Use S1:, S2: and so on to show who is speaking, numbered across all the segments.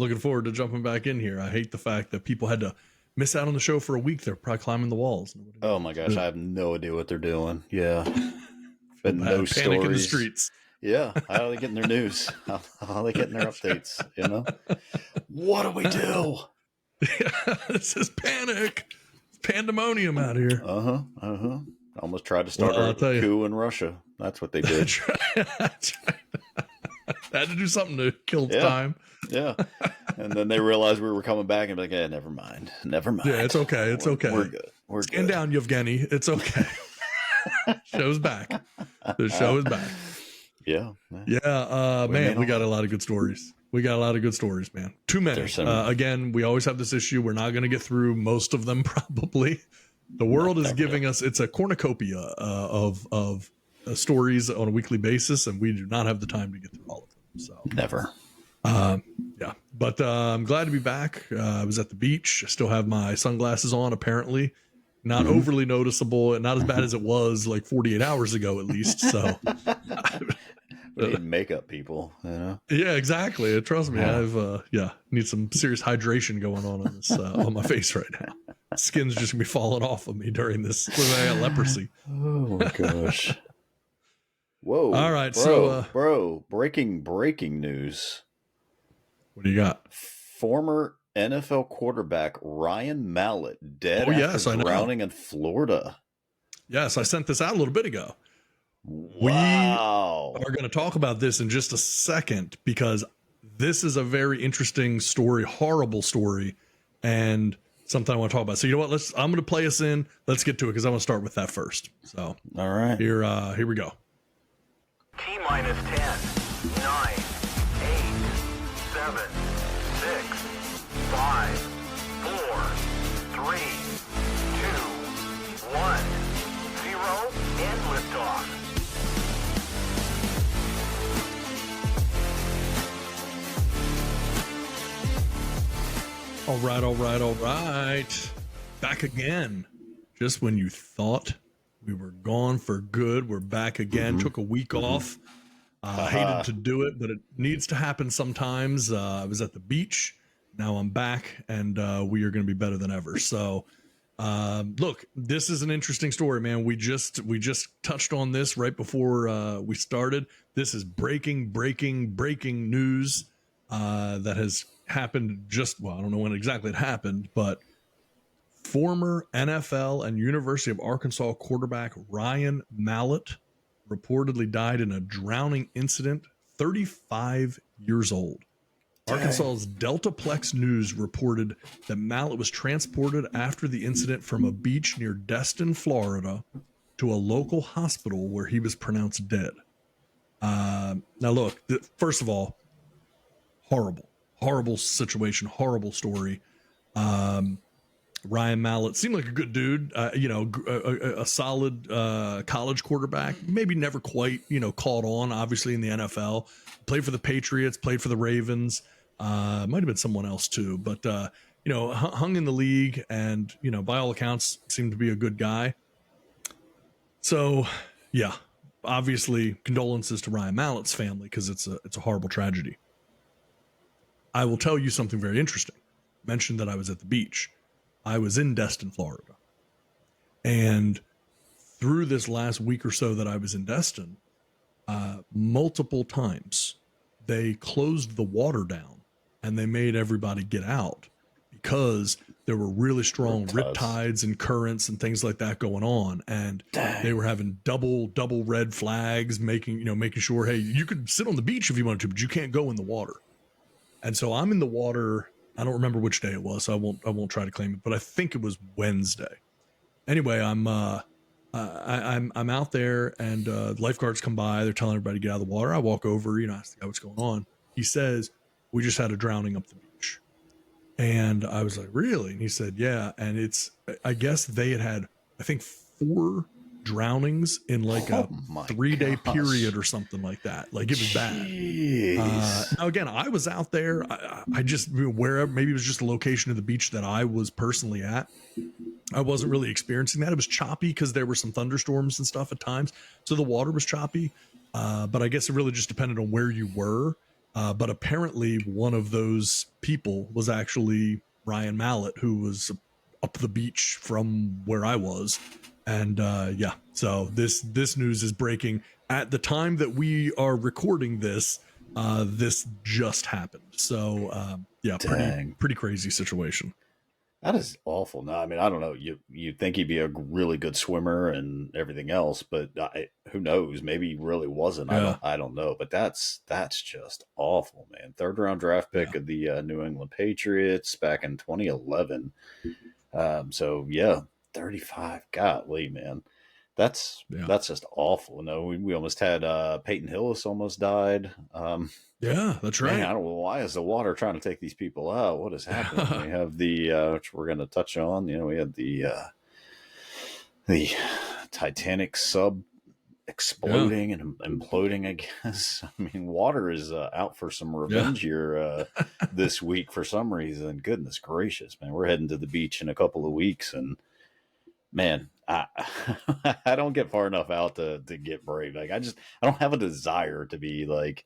S1: looking forward to jumping back in here. I hate the fact that people had to miss out on the show for a week. They're probably climbing the walls.
S2: Oh my gosh, I have no idea what they're doing. Yeah. But no
S1: Panic
S2: stories.
S1: in the streets.
S2: Yeah. How are they getting their news? How are they getting their updates? You know? What do we do?
S1: Yeah, this is panic. It's pandemonium out here.
S2: Almost tried to start a coup in Russia. That's what they did.
S1: That's right. Had to do something to kill time.
S2: Yeah. And then they realized we were coming back and be like, never mind. Never mind.
S1: Yeah, it's okay. It's okay.
S2: We're good. We're
S1: Stand
S2: good.
S1: down, Yevgeny. It's okay. Show's back. The show is back.
S2: Yeah.
S1: Yeah. Man, we got a lot of good stories. Man. Too many. Again, we always have this issue. We're not going to get through most of them, probably. The world is giving us, it's a cornucopia of stories on a weekly basis, and we do not have the time to get through all of them. So
S2: never.
S1: Yeah. But I'm glad to be back. I was at the beach. I still have my sunglasses on, apparently. Not overly noticeable and not as bad as it was like 48 hours ago, at least. So
S2: we need makeup people, you know?
S1: Yeah, exactly. Trust me. I've, need some serious hydration going on this, on my face right now. Skin's just gonna be falling off of me during this. I got leprosy.
S2: Oh my gosh. Whoa.
S1: All right.
S2: Bro, breaking news.
S1: What do you got?
S2: Former NFL quarterback Ryan Mallett dead after drowning in Florida.
S1: Yes, I sent this out a little bit ago.
S2: Wow.
S1: We are going to talk about this in just a second because this is a very interesting story, horrible story, and something I want to talk about. So you know what? I'm going to play us in. Let's get to it because I want to start with that first. So
S2: all right,
S1: here we go.
S3: T-minus 10, 9, 8, 7, 6, 5, 4, 3, 2, 1, 0, and liftoff.
S1: All right. Back again. Just when you thought we were gone for good, we're back again. Took a week off. Hated to do it, but it needs to happen sometimes. I was at the beach. Now I'm back, and we are going to be better than ever. So, look, this is an interesting story, man. We just touched on this right before we started. This is breaking news that has happened I don't know when exactly it happened, but former NFL and University of Arkansas quarterback Ryan Mallett reportedly died in a drowning incident, 35 years old. Dang. Arkansas's Deltaplex News reported that Mallett was transported after the incident from a beach near Destin, Florida, to a local hospital where he was pronounced dead. Now, look, first of all, horrible situation, horrible story. Ryan Mallett seemed like a good dude, a solid college quarterback, maybe never quite, caught on, obviously, in the NFL. Played for the Patriots, played for the Ravens, might have been someone else too, but, hung in the league and, by all accounts, seemed to be a good guy. So, yeah, obviously, condolences to Ryan Mallett's family because it's a horrible tragedy. I will tell you something very interesting. I mentioned that I was at the beach. I was in Destin, Florida. And through this last week or so that I was in Destin, multiple times they closed the water down and they made everybody get out because there were really strong rip tides and currents and things like that going on. And they were having double red flags, making sure, hey, you could sit on the beach if you wanted to, but you can't go in the water. And so I'm in the water. I don't remember which day it was, so I won't try to claim it, but I think it was Wednesday. Anyway, I'm out there, and lifeguards come by. They're telling everybody to get out of the water. I walk over, ask the guy what's going on. He says, "We just had a drowning up the beach." And I was like, "Really?" And he said, "Yeah." And I guess they had I think 4 drownings in like a 3-day period or something like that. Like it was bad. Now again, I was out there. I just wherever, maybe it was just the location of the beach that I was personally at. I wasn't really experiencing that. It was choppy because there were some thunderstorms and stuff at times. So the water was choppy. But I guess it really just depended on where you were. But apparently one of those people was actually Ryan Mallett, who was up the beach from where I was. And yeah, so this news is breaking at the time that we are recording this. This just happened. So yeah, pretty crazy situation.
S2: That is awful. No, I mean, I don't know. You think he'd be a really good swimmer and everything else, but who knows? Maybe he really wasn't.
S1: Yeah.
S2: I don't know. But that's just awful, man. 3rd round draft pick of the New England Patriots back in 2011. So yeah, 35. Golly, man, that's just awful. No, we almost had Peyton Hillis almost died.
S1: Yeah, that's right.
S2: Man, I don't know, why is the water trying to take these people out? What is happening? We have the which we're going to touch on. We had the Titanic sub exploding and imploding, I guess. I mean, water is out for some revenge here this week for some reason. Goodness gracious, man. We're heading to the beach in a couple of weeks, and man, I I don't get far enough out to get brave. Like, I don't have a desire to be like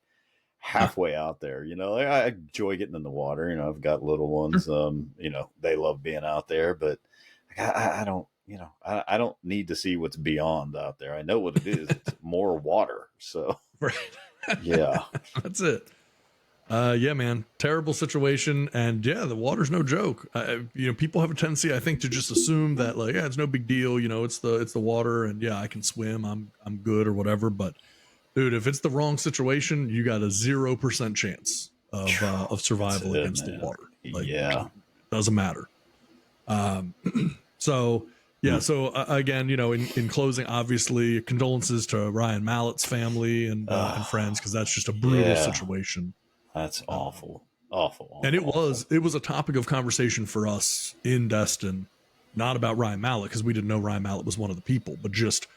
S2: halfway out there. Like, I enjoy getting in the water. I've got little ones. They love being out there, but I don't. I don't need to see what's beyond out there. I know what it is. It's more water. So,
S1: right.
S2: Yeah,
S1: that's it. Yeah, man, terrible situation. And yeah, the water's no joke. People have a tendency, I think, to just assume that like, yeah, it's no big deal. It's the water, and yeah, I can swim. I'm good or whatever. But dude, if it's the wrong situation, you got a 0% chance of survival against the water. Like,
S2: yeah,
S1: doesn't matter. So yeah, so again, in closing, obviously condolences to Ryan Mallett's family and friends, because that's just a brutal situation.
S2: That's awful. Awful.
S1: And it was a topic of conversation for us in Destin, not about Ryan Mallett, because we didn't know Ryan Mallett was one of the people, but just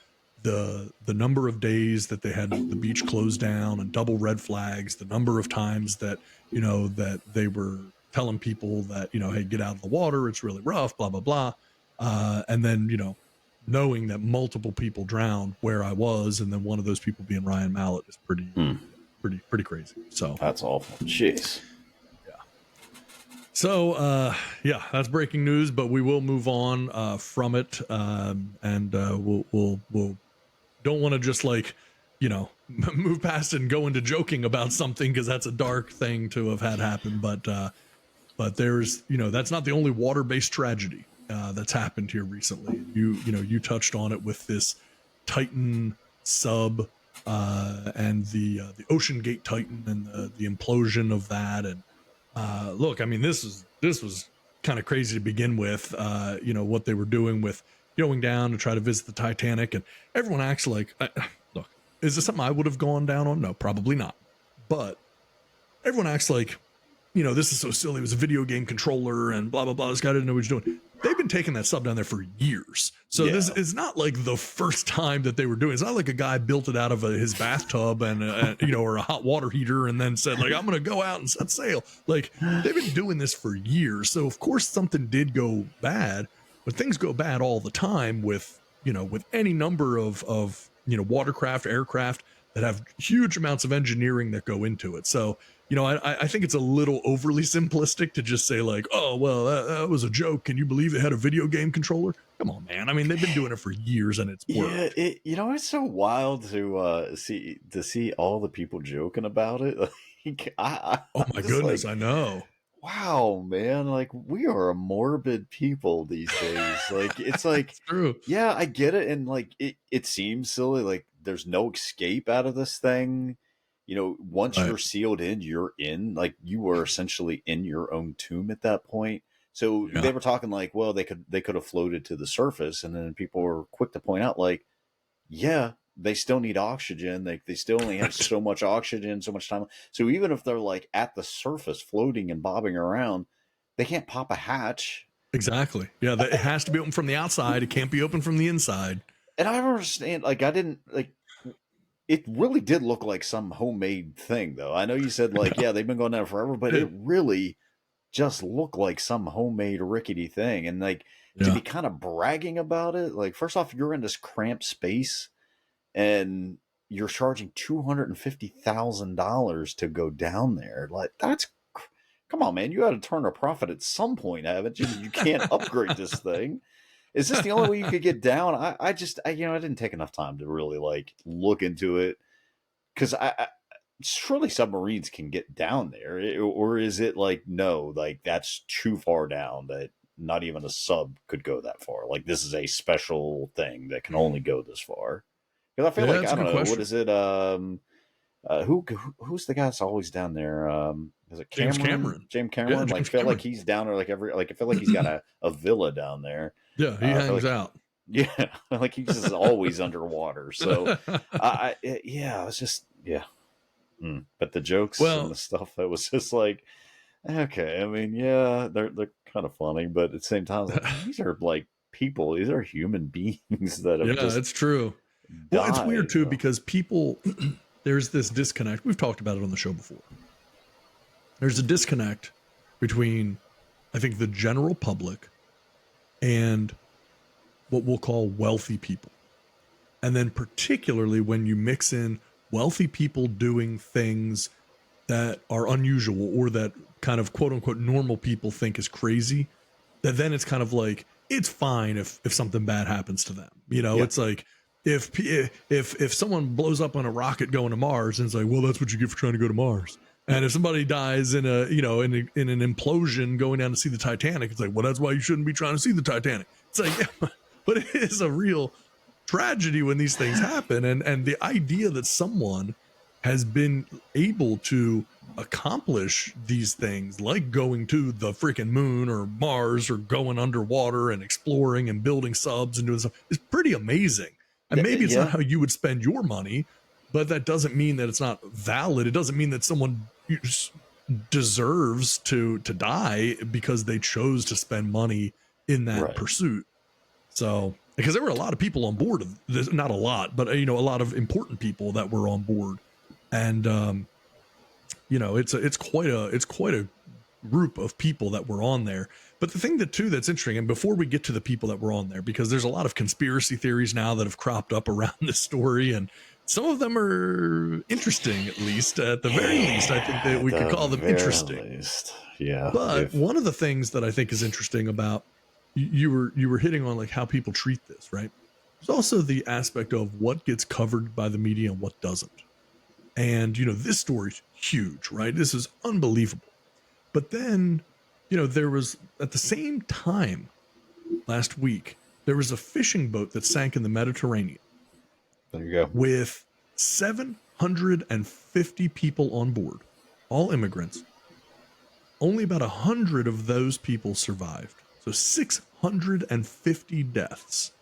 S1: the number of days that they had the beach closed down and double red flags, the number of times that, that they were telling people that, hey, get out of the water, it's really rough, blah, blah, blah. And then, knowing that multiple people drowned where I was, and then one of those people being Ryan Mallett is pretty crazy. So
S2: that's awful. Jeez.
S1: Yeah. So, yeah, that's breaking news, but we will move on from it. And we'll don't want to just like, move past it and go into joking about something, because that's a dark thing to have had happen. But there's, that's not the only water-based tragedy that's happened here recently. You touched on it with this Titan sub and the Ocean Gate Titan and the implosion of that. And look, I mean, this was kind of crazy to begin with. What they were doing with going down to try to visit the Titanic, and everyone acts like, look, is this something I would have gone down on? No, probably not. But everyone acts like, this is so silly. It was a video game controller and blah, blah, blah. This guy didn't know what he was doing. They've been taking that sub down there for years. So this is not like the first time that they were doing it. It's not like a guy built it out of his bathtub and, or a hot water heater and then said, like, I'm going to go out and set sail. Like, they've been doing this for years. So, of course, something did go bad, but things go bad all the time with any number of watercraft, aircraft that have huge amounts of engineering that go into it. So, I think it's a little overly simplistic to just say like, oh, well, that was a joke. Can you believe it had a video game controller? Come on, man. I mean, they've been doing it for years and it's worked.
S2: Yeah, it's so wild to see all the people joking about it. Like,
S1: oh my goodness, like, I know.
S2: Wow, man. Like, we are a morbid people these days. Like, it's like,
S1: it's true.
S2: Yeah, I get it. And like, it seems silly. Like, there's no escape out of this thing. Once you're sealed in, you're in. Like, you were essentially in your own tomb at that point. So they were talking like, well, they could have floated to the surface, and then people were quick to point out like, yeah, they still need oxygen. They still only have so much oxygen, so much time. So even if they're like at the surface, floating and bobbing around, they can't pop a hatch.
S1: Exactly. Yeah, it has to be open from the outside. It can't be open from the inside.
S2: And I don't understand. Like, I didn't like. It really did look like some homemade thing, though. I know you said, like, yeah, they've been going down forever, but it really just looked like some homemade rickety thing. And, like, to be kind of bragging about it, like, first off, you're in this cramped space, and you're charging $250,000 to go down there. Like, come on, man. You got to turn a profit at some point, haven't you? You can't upgrade this thing. Is this the only way you could get down? I didn't take enough time to really like look into it, because surely submarines can get down there, or is it like, no, like that's too far down that not even a sub could go that far? Like, this is a special thing that can only go this far. Because I feel like, I don't know,
S1: question.
S2: what is it? Who's the guy that's always down there? Is it
S1: James
S2: Cameron?
S1: Cameron.
S2: James Cameron.
S1: Yeah,
S2: Like,
S1: James
S2: feel
S1: Cameron.
S2: like he's down there I feel like he's got a villa down there.
S1: Yeah, he hangs out.
S2: Yeah, like he's just always underwater. So, it's just But the jokes and the stuff, that was just like, okay. I mean, yeah, they're kind of funny, but at the same time, like, these are like people. These are human beings that have just
S1: it's true.
S2: died.
S1: Well, it's weird too, because people, there's this disconnect. We've talked about it on the show before. There's a disconnect between, I think, the general public and what we'll call wealthy people. And then particularly when you mix in wealthy people doing things that are unusual, or that kind of quote unquote normal people think is crazy, that then it's kind of like, it's fine if something bad happens to them. It's like, if someone blows up on a rocket going to Mars, and it's like, well, that's what you get for trying to go to Mars. And if somebody dies in an implosion going down to see the Titanic, it's like, well, that's why you shouldn't be trying to see the Titanic. It's like, but it is a real tragedy when these things happen. And the idea that someone has been able to accomplish these things, like going to the freaking moon or Mars, or going underwater and exploring and building subs and doing stuff, is pretty amazing. And maybe it's not how you would spend your money, but that doesn't mean that it's not valid. It doesn't mean that someone deserves to die because they chose to spend money in that pursuit. So, because there were a lot of people on board, not a lot, but a lot of important people that were on board, and it's quite a group of people that were on there. But the thing that's interesting, and before we get to the people that were on there, because there's a lot of conspiracy theories now that have cropped up around this story, and some of them are interesting, at the very least. I think that we could call them interesting.
S2: Yeah.
S1: But one of the things that I think is interesting about, you were hitting on, like, how people treat this, right? There's also the aspect of what gets covered by the media and what doesn't. And, this story's huge, right? This is unbelievable. But then, there was, at the same time last week, there was a fishing boat that sank in the Mediterranean.
S2: There you go.
S1: With 750 people on board, all immigrants. Only about 100 of those people survived. So 650 deaths.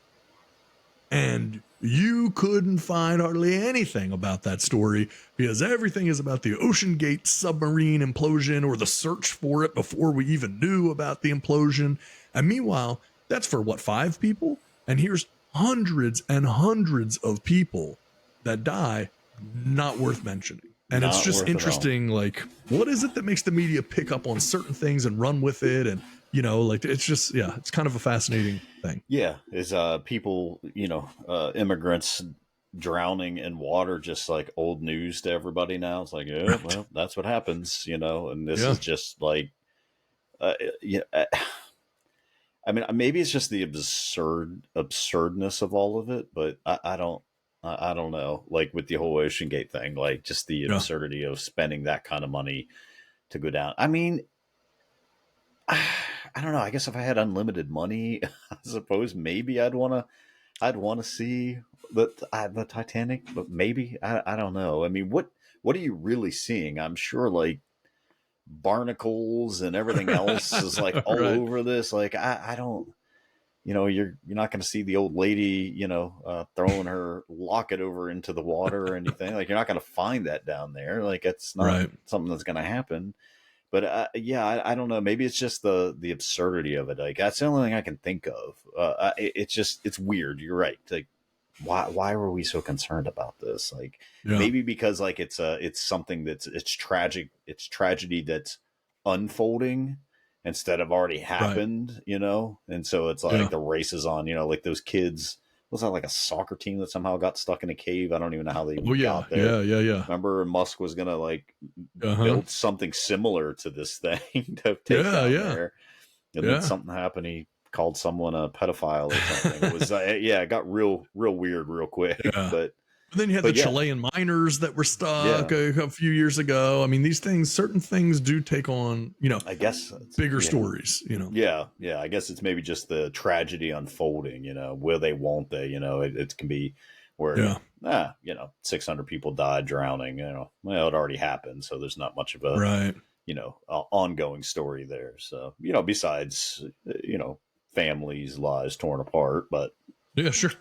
S1: And you couldn't find hardly anything about that story, because everything is about the Ocean Gate submarine implosion, or the search for it before we even knew about the implosion. And meanwhile, that's for 5 people? And here's hundreds and hundreds of people that die, not worth mentioning. And it's just interesting, like, what is it that makes the media pick up on certain things and run with it? And, it's just, it's kind of a fascinating thing.
S2: Yeah. Is people, immigrants drowning in water just like old news to everybody now? It's like, well, that's what happens, and this is just like, I mean, maybe it's just the absurdness of all of it, but I don't know. Like with the whole Ocean Gate thing, like just the absurdity of spending that kind of money to go down. I mean, I don't know. I guess if I had unlimited money, I suppose maybe I'd want to see the Titanic, but maybe I don't know. I mean, what are you really seeing? I'm sure like barnacles and everything else is like all over this. Like I don't, you're not going to see the old lady, throwing her locket over into the water or anything. Like, you're not going to find that down there. Like, it's not something that's going to happen. But I don't know. Maybe it's just the absurdity of it. Like, that's the only thing I can think of. It's weird. You're right. Like, why were we so concerned about this? Like, maybe because like it's something it's tragic. It's tragedy that's unfolding instead of already happened, And so it's like the race is on, like those kids was that like a soccer team that somehow got stuck in a cave? I don't even know how they
S1: Oh yeah,
S2: got there.
S1: yeah.
S2: Remember, Musk was gonna like
S1: Uh-huh.
S2: build something similar to this thing to take
S1: Yeah,
S2: down
S1: yeah,
S2: there, and then
S1: yeah.
S2: something happened. He called someone a pedophile or something. It was yeah, it got real weird real quick.
S1: Yeah. But then you had the
S2: but yeah,
S1: Chilean miners that were stuck
S2: yeah.
S1: a few years ago. I mean, these things, certain things do take on,
S2: I guess it's,
S1: bigger
S2: yeah.
S1: stories,
S2: Yeah. I guess it's maybe just the tragedy unfolding. Will they? Won't they? It can be where 600 people died drowning. Well, it already happened, so there's not much of a
S1: Right.
S2: ongoing story there. So besides families, lives torn apart, but
S1: Yeah, sure.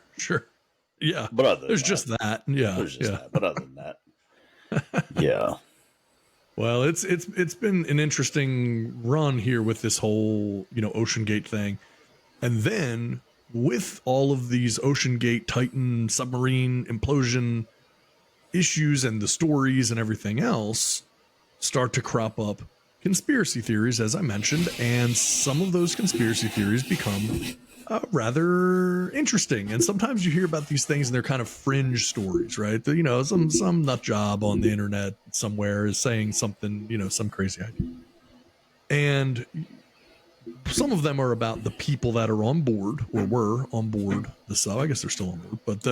S1: Yeah.
S2: but other
S1: There's
S2: than
S1: just that. Yeah.
S2: there's just
S1: Yeah.
S2: that. But other than that, yeah.
S1: Well, it's been an interesting run here with this whole, Ocean Gate thing. And then with all of these Ocean Gate Titan submarine implosion issues and the stories and everything else start to crop up conspiracy theories, as I mentioned, and some of those conspiracy theories become rather interesting. And sometimes you hear about these things and they're kind of fringe stories, right? Some nut job on the internet somewhere is saying something, some crazy idea. And some of them are about the people that are on board or were on board the sub. I guess they're still on board, but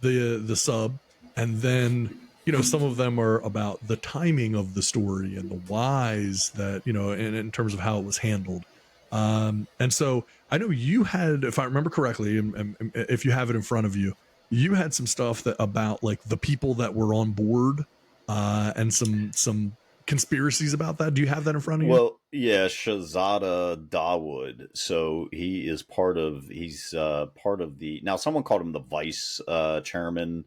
S1: the sub. And then, some of them are about the timing of the story and the whys that, in terms of how it was handled. And so I know you had, if I remember correctly, and if you have it in front of you, you had some stuff that about like the people that were on board, and some conspiracies about that. Do you have that in front of you?
S2: Well, yeah, Shahzada Dawood. So he's part of the, now someone called him the vice chairman.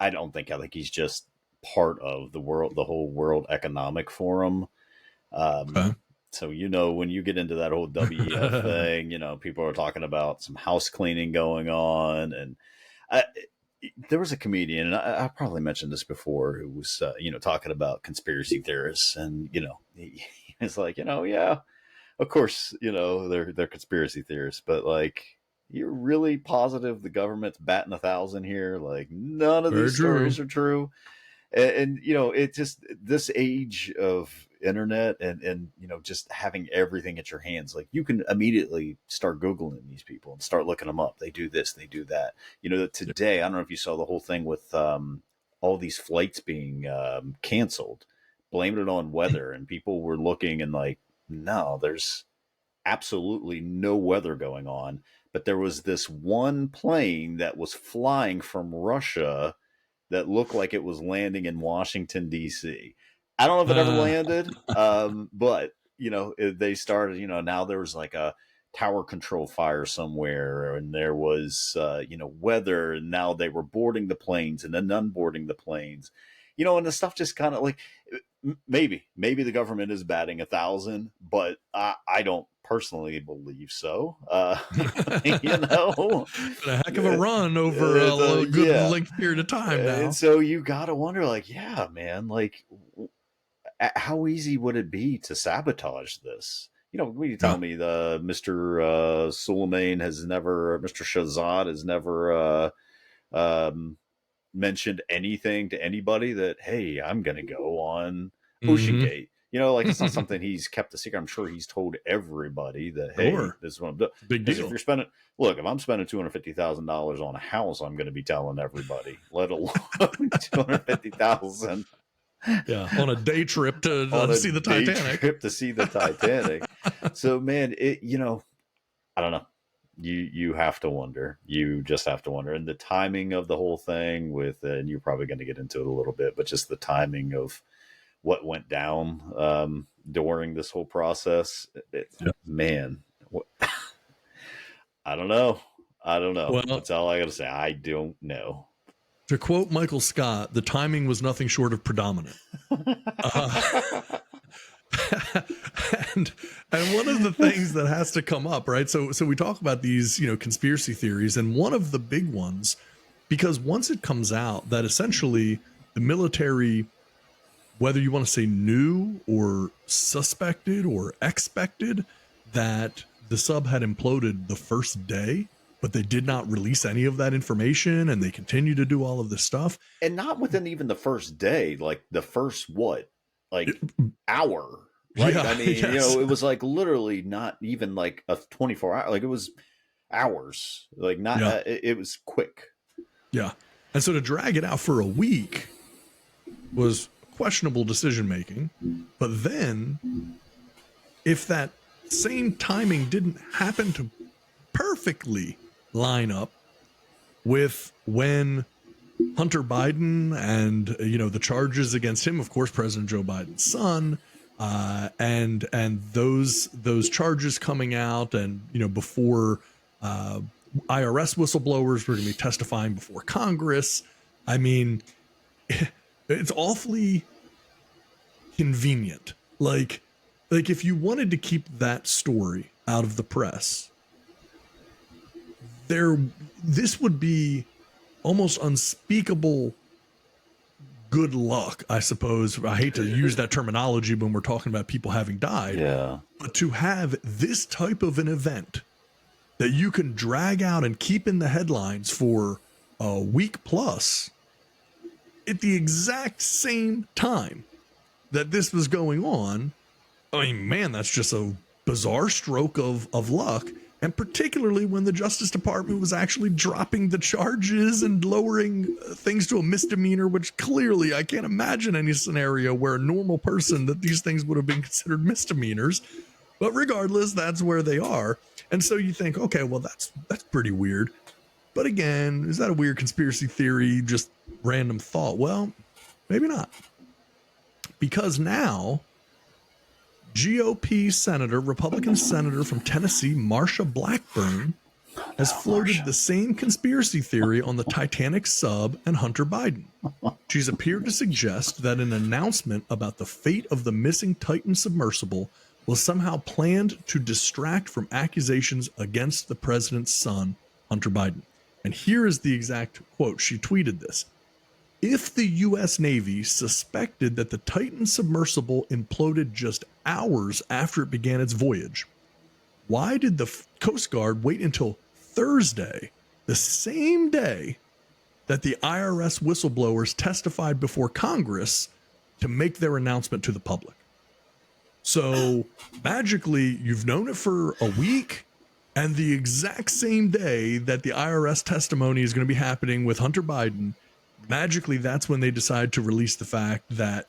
S2: I think he's just part of the whole World Economic Forum.
S1: Okay.
S2: So, when you get into that whole WEF thing, people are talking about some house cleaning going on. And there was a comedian, and I probably mentioned this before, who was, talking about conspiracy theorists. And, he was like, yeah, of course, they're conspiracy theorists. But, like, you're really positive the government's batting 1,000 here? Like, none of these stories are true. And it just, this age of internet and just having everything at your hands, like you can immediately start Googling these people and start looking them up. They do this, they do that. Today, I don't know if you saw the whole thing with all these flights being canceled, blamed it on weather, and people were looking and like, no, there's absolutely no weather going on. But there was this one plane that was flying from Russia that looked like it was landing in Washington, D.C. I don't know if it ever landed, but, they started, now there was like a tower control fire somewhere, and there was, weather, and now they were boarding the planes and then unboarding the planes, and the stuff just kind of like, maybe the government is batting 1,000, but I don't personally believe so.
S1: Been a heck of a run over a good length period of time now.
S2: And so you got to wonder, like, yeah, man, like, how easy would it be to sabotage this? When you tell me the Mr. Suleiman Mr. Shahzad has never mentioned anything to anybody that, hey, I'm going to go on Ocean Gate. Like, it's not something he's kept a secret. I'm sure he's told everybody that, hey, this is what I'm doing.
S1: Big deal.
S2: If I'm spending $250,000 on a house, I'm going to be telling everybody, let alone $250,000.
S1: Yeah, on a day trip to see the Titanic.
S2: So, man, I don't know. You have to wonder. You just have to wonder. And the timing of the whole thing and you're probably going to get into it a little bit, but just the timing of what went down during this whole process, man, I don't know. Well, that's all I got to say. I don't know.
S1: To quote Michael Scott, the timing was nothing short of predominant. And one of the things that has to come up, right? So we talk about these, conspiracy theories, and one of the big ones, because once it comes out that essentially the military, whether you want to say knew or suspected or expected that the sub had imploded the first day, but they did not release any of that information, and they continue to do all of this stuff.
S2: And not within even the first day, like the first hour, right?
S1: Yeah,
S2: I mean,
S1: yes.
S2: it was like literally not even like a 24 hour, like it was hours, like not, it was quick.
S1: Yeah. And so to drag it out for a week was questionable decision making. But then, if that same timing didn't happen to perfectly line up with when Hunter Biden and the charges against him, of course, President Joe Biden's son, and those charges coming out, and before IRS whistleblowers were going to be testifying before Congress. I mean, it's awfully convenient. Like if you wanted to keep that story out of the press, this would be almost unspeakable good luck, I suppose. I hate to use that terminology when we're talking about people having died.
S2: Yeah.
S1: But to have this type of an event that you can drag out and keep in the headlines for a week plus at the exact same time that this was going on, I mean, man, that's just a bizarre stroke of luck. And particularly when the Justice Department was actually dropping the charges and lowering things to a misdemeanor, which clearly I can't imagine any scenario where a normal person that these things would have been considered misdemeanors. But regardless, that's where they are. And so you think, okay, well, that's pretty weird. But again, is that a weird conspiracy theory? Just random thought? Well, maybe not. Because now GOP senator, Republican senator from Tennessee, Marsha Blackburn, has floated the same conspiracy theory on the Titanic sub and Hunter Biden. She's appeared to suggest that an announcement about the fate of the missing Titan submersible was somehow planned to distract from accusations against the president's son, Hunter Biden. And here is the exact quote. She tweeted this. If the U.S. Navy suspected that the Titan submersible imploded just hours after it began its voyage, why did the Coast Guard wait until Thursday, the same day that the IRS whistleblowers testified before Congress, to make their announcement to the public? So magically, you've known it for a week, and the exact same day that the IRS testimony is going to be happening with Hunter Biden, magically, that's when they decide to release the fact that,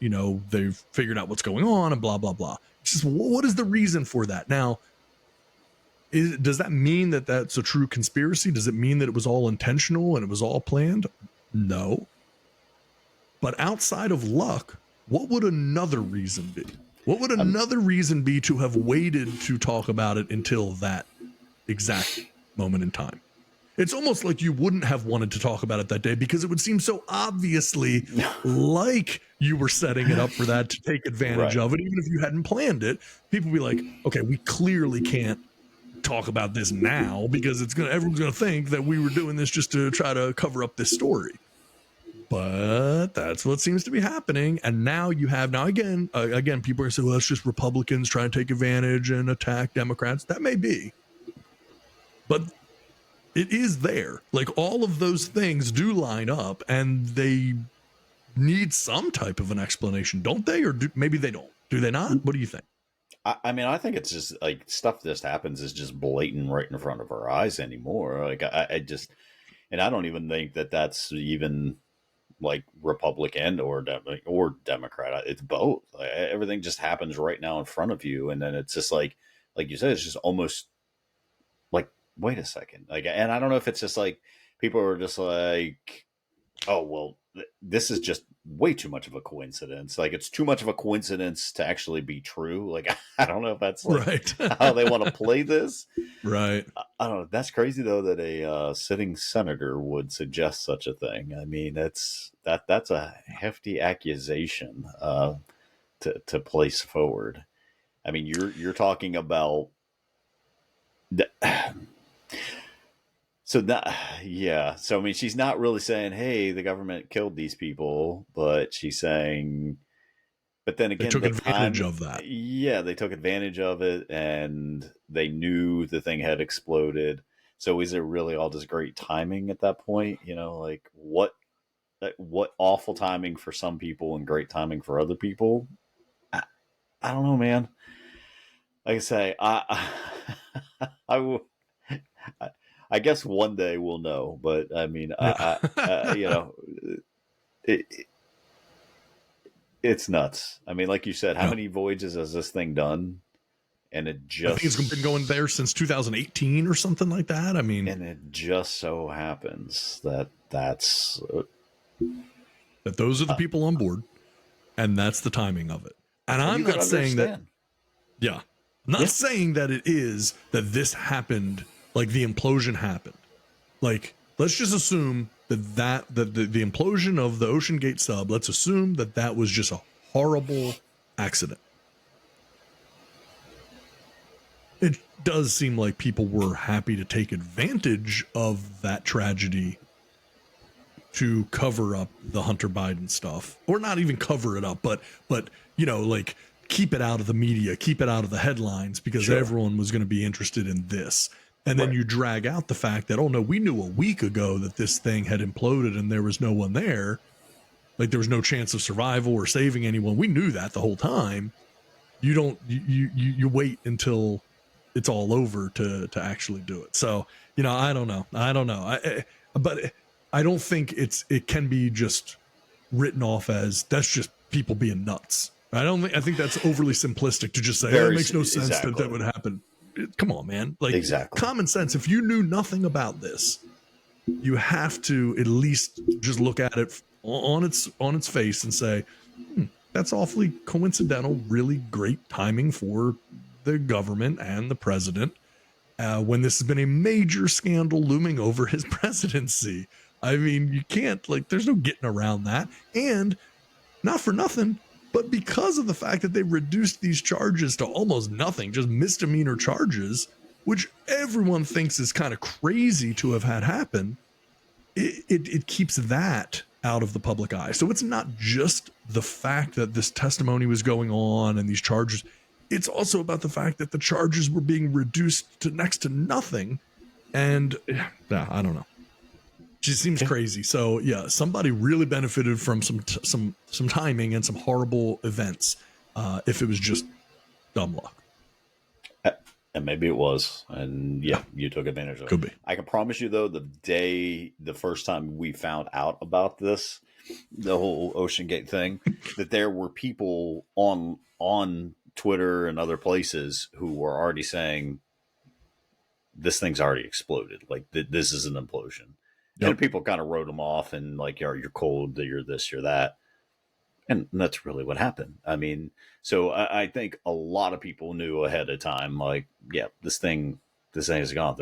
S1: they've figured out what's going on and blah, blah, blah. It's just, what is the reason for that? Now, does that mean that that's a true conspiracy? Does it mean that it was all intentional and it was all planned? No. But outside of luck, what would another reason be? What would another reason be to have waited to talk about it until that exact moment in time? It's almost like you wouldn't have wanted to talk about it that day, because it would seem so obviously like you were setting it up for that, to take advantage of it. Even if you hadn't planned it, people would be like, okay, we clearly can't talk about this now because everyone's going to think that we were doing this just to try to cover up this story. But that's what seems to be happening. And now again, people are saying, well, it's just Republicans trying to take advantage and attack Democrats. That may be. But it is there. Like, all of those things do line up, and they need some type of an explanation, don't they? Or maybe they don't. Do they not? What do you think?
S2: I mean, I think it's just like stuff that happens is just blatant right in front of our eyes anymore. Like, I just, and I don't even think that that's even like Republican or Democrat. It's both. Like, everything just happens right now in front of you, and then it's just like you said, it's just almost like, wait a second. Like, and I don't know if it's just like people are just like, oh, well, this is just way too much of a coincidence. Like, it's too much of a coincidence to actually be true. Like, I don't know if that's like how they want to play this.
S1: Right.
S2: I don't know. That's crazy though, that a sitting senator would suggest such a thing. I mean, that's a hefty accusation to place forward. I mean, you're talking about So I mean, she's not really saying, "Hey, the government killed these people," but she's saying, but then again,
S1: they took advantage of that.
S2: Yeah, they took advantage of it, and they knew the thing had exploded. So is it really all just great timing at that point? Like what awful timing for some people and great timing for other people? I don't know, man. Like I say, I will. I guess one day we'll know, but I mean, it, it's nuts. I mean, like you said, how many voyages has this thing done? And it just,
S1: I think it's been going there since 2018 or something like that. I mean,
S2: and it just so happens that
S1: those are the people on board, and that's the timing of it. And I'm not saying that. Yeah, I'm not saying that it is that this happened, like the implosion happened. Like, let's just assume that the implosion of the Ocean Gate sub, let's assume that was just a horrible accident. It does seem like people were happy to take advantage of that tragedy to cover up the Hunter Biden stuff, or not even cover it up, but like keep it out of the media, keep it out of the headlines, because everyone was going to be interested in this. And then you drag out the fact that, oh no, we knew a week ago that this thing had imploded and there was no one there. Like there was no chance of survival or saving anyone. We knew that the whole time. You wait until it's all over to actually do it. So, I don't know. But I don't think it can be just written off as that's just people being nuts. I think that's overly simplistic to just say it makes no sense that would happen. Come on, man. Like common sense. If you knew nothing about this, you have to at least just look at it on its face and say, that's awfully coincidental, really great timing for the government and the president when this has been a major scandal looming over his presidency. I mean, you can't, like, there's no getting around that. And not for nothing, but because of the fact that they reduced these charges to almost nothing, just misdemeanor charges, which everyone thinks is kind of crazy to have had happen, it keeps that out of the public eye. So it's not just the fact that this testimony was going on and these charges. It's also about the fact that the charges were being reduced to next to nothing. And I don't know. It just seems crazy. So yeah, somebody really benefited from some timing and some horrible events. If it was just dumb luck.
S2: And maybe it was. And you took advantage of it.
S1: Could be.
S2: I can promise you though, the first time we found out about this, the whole Ocean Gate thing, that there were people on Twitter and other places who were already saying this thing's already exploded. Like this is an implosion. Yep. And people kind of wrote them off and like, you're cold, you're this, you're that. And that's really what happened. I mean, so I think a lot of people knew ahead of time, like, yeah, this thing is gone.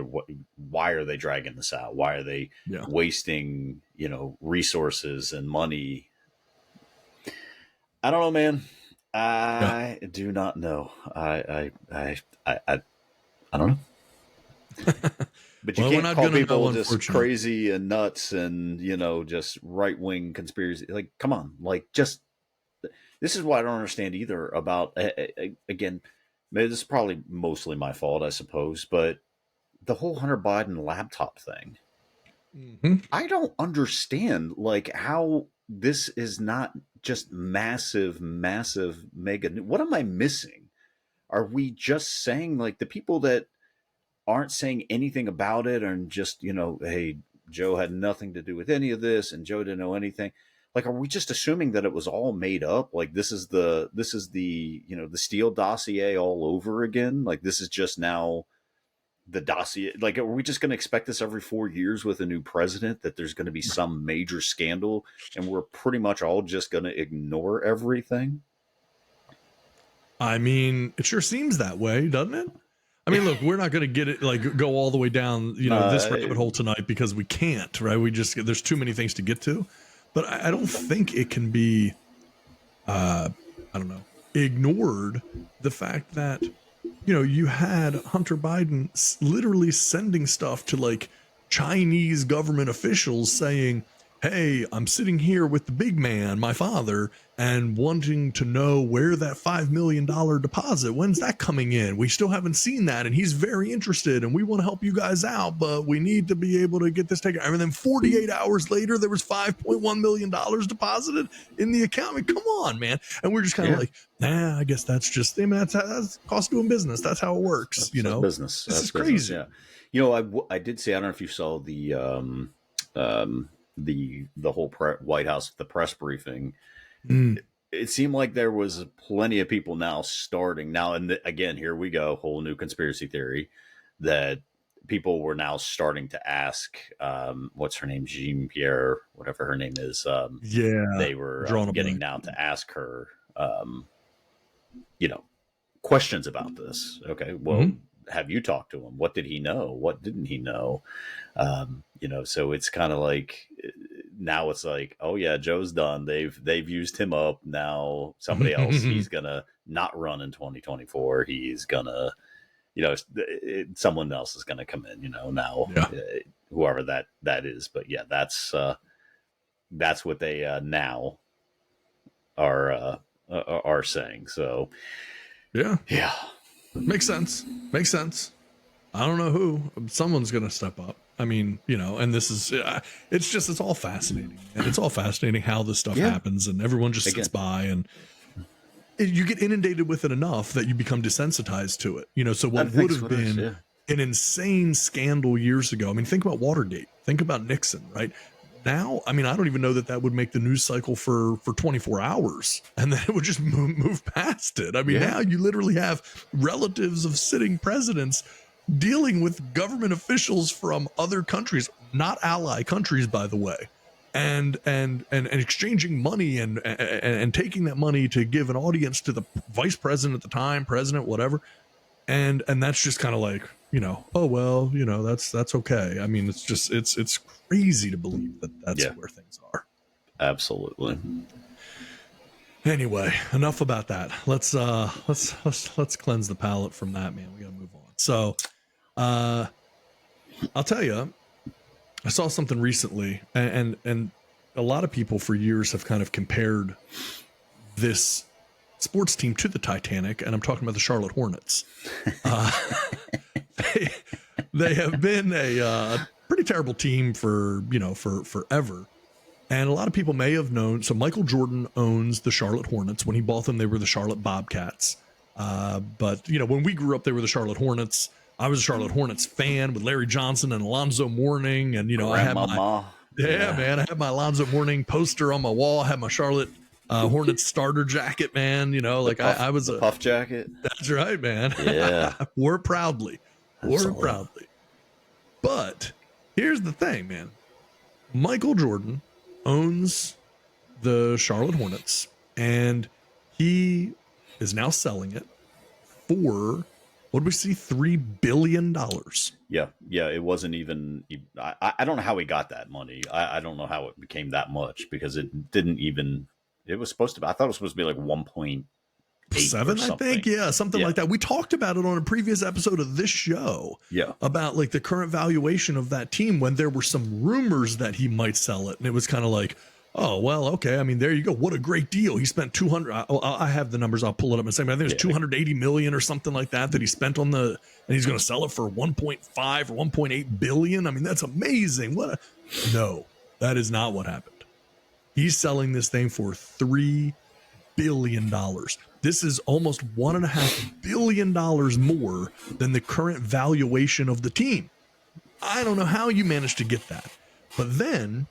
S2: Why are they dragging this out? Why are they wasting, resources and money? I don't know, man. I do not know. I don't know. But you can't call people just crazy and nuts and, just right-wing conspiracy. Like, come on. Like, just, this is what I don't understand either about, again, maybe this is probably mostly my fault, I suppose, but the whole Hunter Biden laptop thing, I don't understand, like, how this is not just massive mega. What am I missing? Are we just saying, like, the people that aren't saying anything about it and just, hey, Joe had nothing to do with any of this and Joe didn't know anything. Like, are we just assuming that it was all made up? Like, this is the the Steele dossier all over again. Like, this is just now the dossier. Like, are we just going to expect this every 4 years with a new president, that there's going to be some major scandal and we're pretty much all just going to ignore everything?
S1: I mean, it sure seems that way, doesn't it? I mean, look, we're not going to get it, like, go all the way down, this rabbit hole tonight because we can't, right? There's too many things to get to, but I don't think it can be, ignored, the fact that, you had Hunter Biden literally sending stuff to, like, Chinese government officials saying, hey, I'm sitting here with the big man, my father, and wanting to know where that $5 million deposit, when's that coming in? We still haven't seen that. And he's very interested and we want to help you guys out, but we need to be able to get this taken. And then 48 hours later, there was $5.1 million deposited in the account. I mean, come on, man. And we're just kind of like, nah, I guess that's just, I mean, that's cost of doing business. That's how it works.
S2: That's,
S1: you know,
S2: business.
S1: This
S2: that's
S1: is
S2: business,
S1: crazy.
S2: Yeah. You know, I did see, I don't know if you saw the whole White House, the press briefing. It seemed like there was plenty of people now starting now. And again, here we go. Whole new conspiracy theory that people were now starting to ask, what's her name? Jean Pierre, whatever her name is. They were getting now to ask her, questions about this. Okay. Well, have you talked to him? What did he know? What didn't he know? So it's kind of like, now it's like, oh yeah, Joe's done. They've used him up. Now somebody else, he's gonna not run in 2024. He's gonna, someone else is gonna come in. Whoever that is. But yeah, that's what they now are saying. So yeah,
S1: makes sense. I don't know who. Someone's gonna step up. I mean, and this is, it's all fascinating. And it's all fascinating how this stuff happens and everyone just sits by and you get inundated with it enough that you become desensitized to it. So what would have been an insane scandal years ago. I mean, think about Watergate, think about Nixon, right? Now, I mean, I don't even know that would make the news cycle for 24 hours and then it would just move past it. I mean, now you literally have relatives of sitting presidents dealing with government officials from other countries, not ally countries, by the way, and exchanging money and taking that money to give an audience to the vice president at the time, president, whatever. And that's just kind of like, oh, well, that's okay. I mean, it's just, it's crazy to believe that's where things are.
S2: Absolutely.
S1: Anyway, enough about that. Let's cleanse the palate from that, man. We got to move on. So, I'll tell you, I saw something recently and a lot of people for years have kind of compared this sports team to the Titanic. And I'm talking about the Charlotte Hornets. They have been a pretty terrible team for forever. And a lot of people may have known. So Michael Jordan owns the Charlotte Hornets. When he bought them, they were the Charlotte Bobcats. But when we grew up, they were the Charlotte Hornets. I was a Charlotte Hornets fan with Larry Johnson and Alonzo Mourning. And, I had man, I had my Alonzo Mourning poster on my wall. I had my Charlotte Hornets starter jacket, man. I was
S2: a puff jacket.
S1: That's right, man.
S2: Yeah.
S1: Wore proudly. But here's the thing, man. Michael Jordan owns the Charlotte Hornets and he is now selling it for, what did we see? $3 billion.
S2: Yeah. It wasn't even, I don't know how he got that money. I don't know how it became that much because it didn't even, it was supposed to be, I thought it was supposed to be like 1.7,
S1: I think. Yeah. Something like that. We talked about it on a previous episode of this show.
S2: Yeah. About
S1: like the current valuation of that team when there were some rumors that he might sell it. And it was kind of like, oh, well, okay. I mean, there you go. What a great deal. He spent 200. I have the numbers. I'll pull it up and say, I think it was 280 million or something like that he spent on and he's going to sell it for 1.5 or 1.8 billion. I mean, that's amazing. No, that is not what happened. He's selling this thing for $3 billion. This is almost $1.5 billion more than the current valuation of the team. I don't know how you managed to get that, but then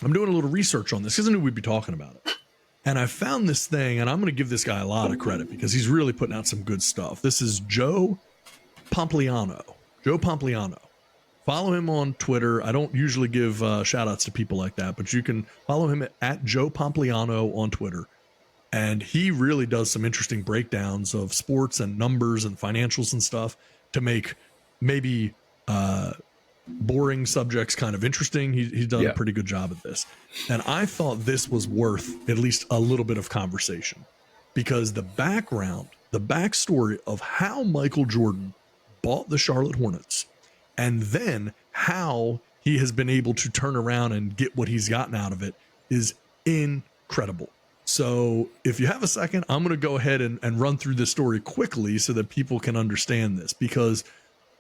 S1: I'm doing a little research on this because I knew we'd be talking about it. And I found this thing, and I'm going to give this guy a lot of credit because he's really putting out some good stuff. This is Joe Pompliano. Follow him on Twitter. I don't usually give shout outs to people like that, but you can follow him at Joe Pompliano on Twitter. And he really does some interesting breakdowns of sports and numbers and financials and stuff to make maybe boring subjects kind of interesting. He's done a pretty good job at this. And I thought this was worth at least a little bit of conversation because the backstory of how Michael Jordan bought the Charlotte Hornets and then how he has been able to turn around and get what he's gotten out of it is incredible. So if you have a second, I'm going to go ahead and run through this story quickly so that people can understand this, because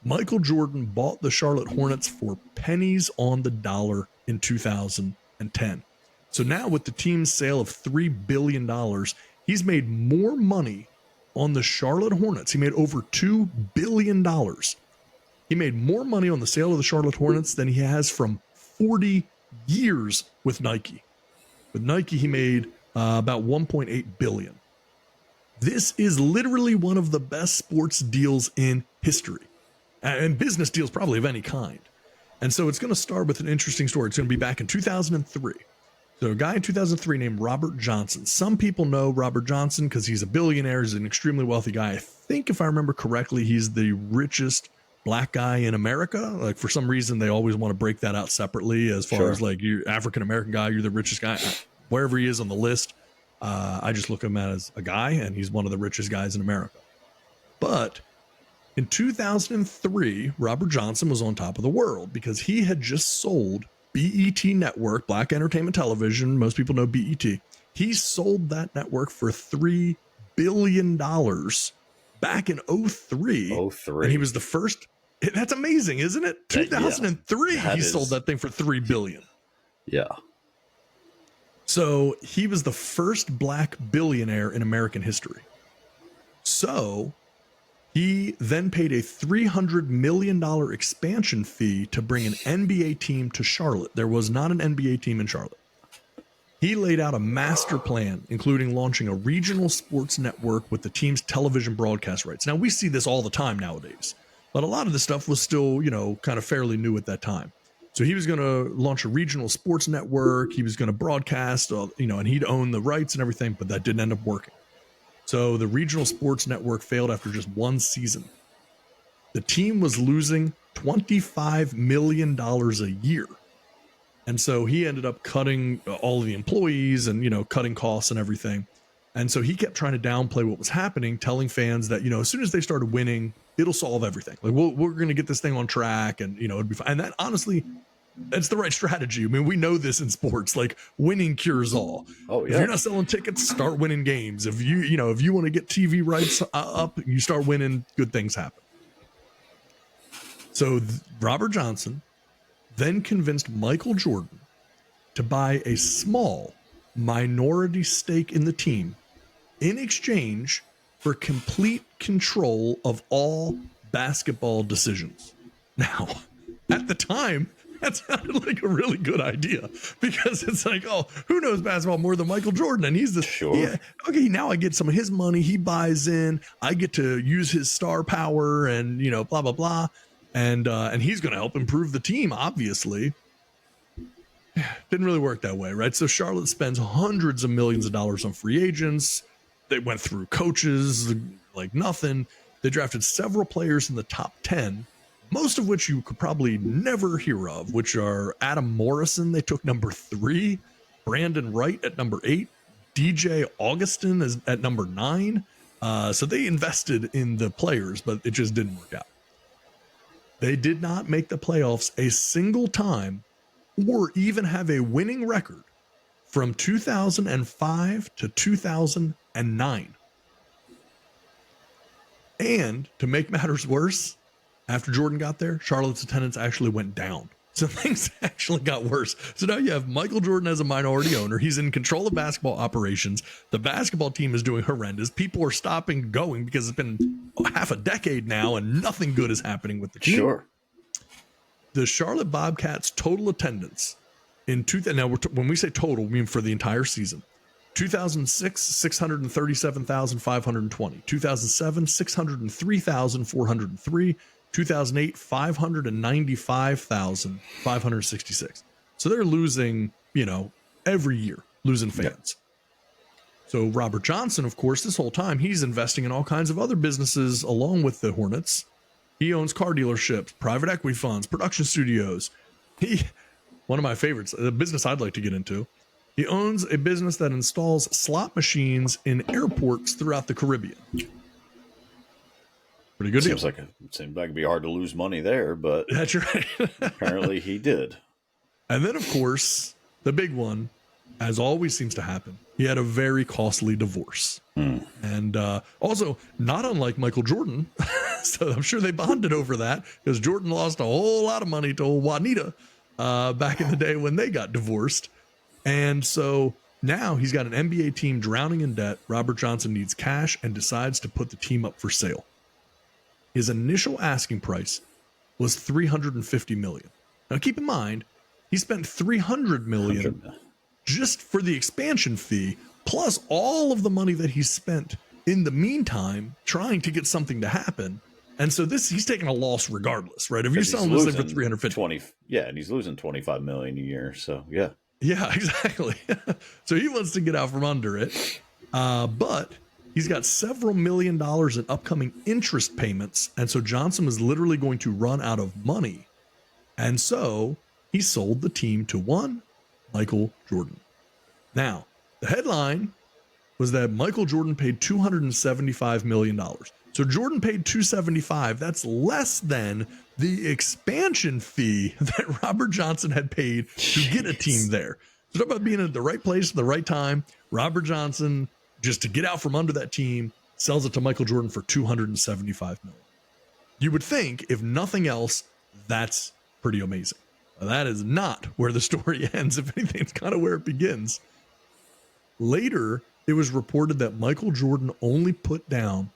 S1: Michael Jordan bought the Charlotte Hornets for pennies on the dollar in 2010. So now with the team's sale of $3 billion, he's made more money on the Charlotte Hornets. He made over $2 billion. He made more money on the sale of the Charlotte Hornets than he has from 40 years with Nike. With Nike, he made about $1.8 billion. This is literally one of the best sports deals in history, and business deals probably of any kind. And so it's going to start with an interesting story. It's going to be back in 2003. So a guy in 2003 named Robert Johnson. Some people know Robert Johnson because he's a billionaire. He's an extremely wealthy guy. I think if I remember correctly, he's the richest black guy in America. Like for some reason, they always want to break that out separately as far as like you're African-American guy, you're the richest guy. Wherever he is on the list, I just look at him as a guy, and he's one of the richest guys in America. But in 2003, Robert Johnson was on top of the world because he had just sold BET Network, Black Entertainment Television. Most people know BET. He sold that network for $3 billion back in 03. And he was the first. That's amazing, isn't it? 2003, he sold that thing for $3 billion.
S2: Yeah.
S1: So he was the first black billionaire in American history. So he then paid a $300 million expansion fee to bring an NBA team to Charlotte. There was not an NBA team in Charlotte. He laid out a master plan, including launching a regional sports network with the team's television broadcast rights. Now, we see this all the time nowadays, but a lot of this stuff was still, kind of fairly new at that time. So he was going to launch a regional sports network. He was going to broadcast, and he'd own the rights and everything, but that didn't end up working. So the regional sports network failed after just one season. The team was losing $25 million a year. And so he ended up cutting all of the employees and, cutting costs and everything. And so he kept trying to downplay what was happening, telling fans that, as soon as they started winning, it'll solve everything. Like, we're going to get this thing on track and, it'd be fine. And that, honestly, that's the right strategy. I mean, we know this in sports, like winning cures all. Oh, yeah. If you're not selling tickets, start winning games. If you want to get TV rights up, you start winning, good things happen. So Robert Johnson then convinced Michael Jordan to buy a small minority stake in the team in exchange for complete control of all basketball decisions. Now, at the time, that sounded like a really good idea because it's like, oh, who knows basketball more than Michael Jordan? And he's the
S2: sure.
S1: Yeah, okay, now I get some of his money. He buys in. I get to use his star power and, blah, blah, blah. And he's going to help improve the team, obviously. Didn't really work that way, right? So Charlotte spends hundreds of millions of dollars on free agents. They went through coaches like nothing. They drafted several players in the top 10, most of which you could probably never hear of, which are Adam Morrison. They took number 3, Brandon Wright at number 8, DJ Augustin is at number 9. So they invested in the players, but it just didn't work out. They did not make the playoffs a single time or even have a winning record from 2005 to 2009. And to make matters worse, after Jordan got there, Charlotte's attendance actually went down. So things actually got worse. So now you have Michael Jordan as a minority owner. He's in control of basketball operations. The basketball team is doing horrendous. People are stopping going because it's been half a decade now and nothing good is happening with the team.
S2: Sure.
S1: The Charlotte Bobcats total attendance in now when we say total, we mean for the entire season. 2006, 637,520. 2007, 603,403. 2008, 595,566. So they're losing, every year, losing fans. Yeah. So Robert Johnson, of course, this whole time, he's investing in all kinds of other businesses along with the Hornets. He owns car dealerships, private equity funds, production studios. One of my favorites, a business I'd like to get into. He owns a business that installs slot machines in airports throughout the Caribbean. Pretty good deal.
S2: Seems like it'd be hard to lose money there, but
S1: That's right.
S2: apparently he did.
S1: And then, of course, the big one, as always seems to happen, he had a very costly divorce. And also, not unlike Michael Jordan, so I'm sure they bonded over that, because Jordan lost a whole lot of money to old Juanita back in the day when they got divorced. And so now he's got an NBA team drowning in debt. Robert Johnson needs cash and decides to put the team up for sale. His initial asking price was $350 million. Now, keep in mind, he spent $300 million just for the expansion fee, plus all of the money that he spent in the meantime trying to get something to happen. And so he's taking a loss regardless, right? If you're selling this thing for 350,
S2: and he's losing $25 million a year. So yeah,
S1: exactly. So he wants to get out from under it, but he's got several $1 million in upcoming interest payments, and so Johnson was literally going to run out of money, and so he sold the team to one Michael Jordan. Now, the headline was that Michael Jordan paid $275 million. So Jordan paid $275. That's less than the expansion fee that Robert Johnson had paid to get a team there. So talk about being at the right place at the right time. Robert Johnson, just to get out from under that team, sells it to Michael Jordan for $275 million. You would think, if nothing else, that's pretty amazing. That is not where the story ends. If anything, it's kind of where it begins. Later, it was reported that Michael Jordan only put down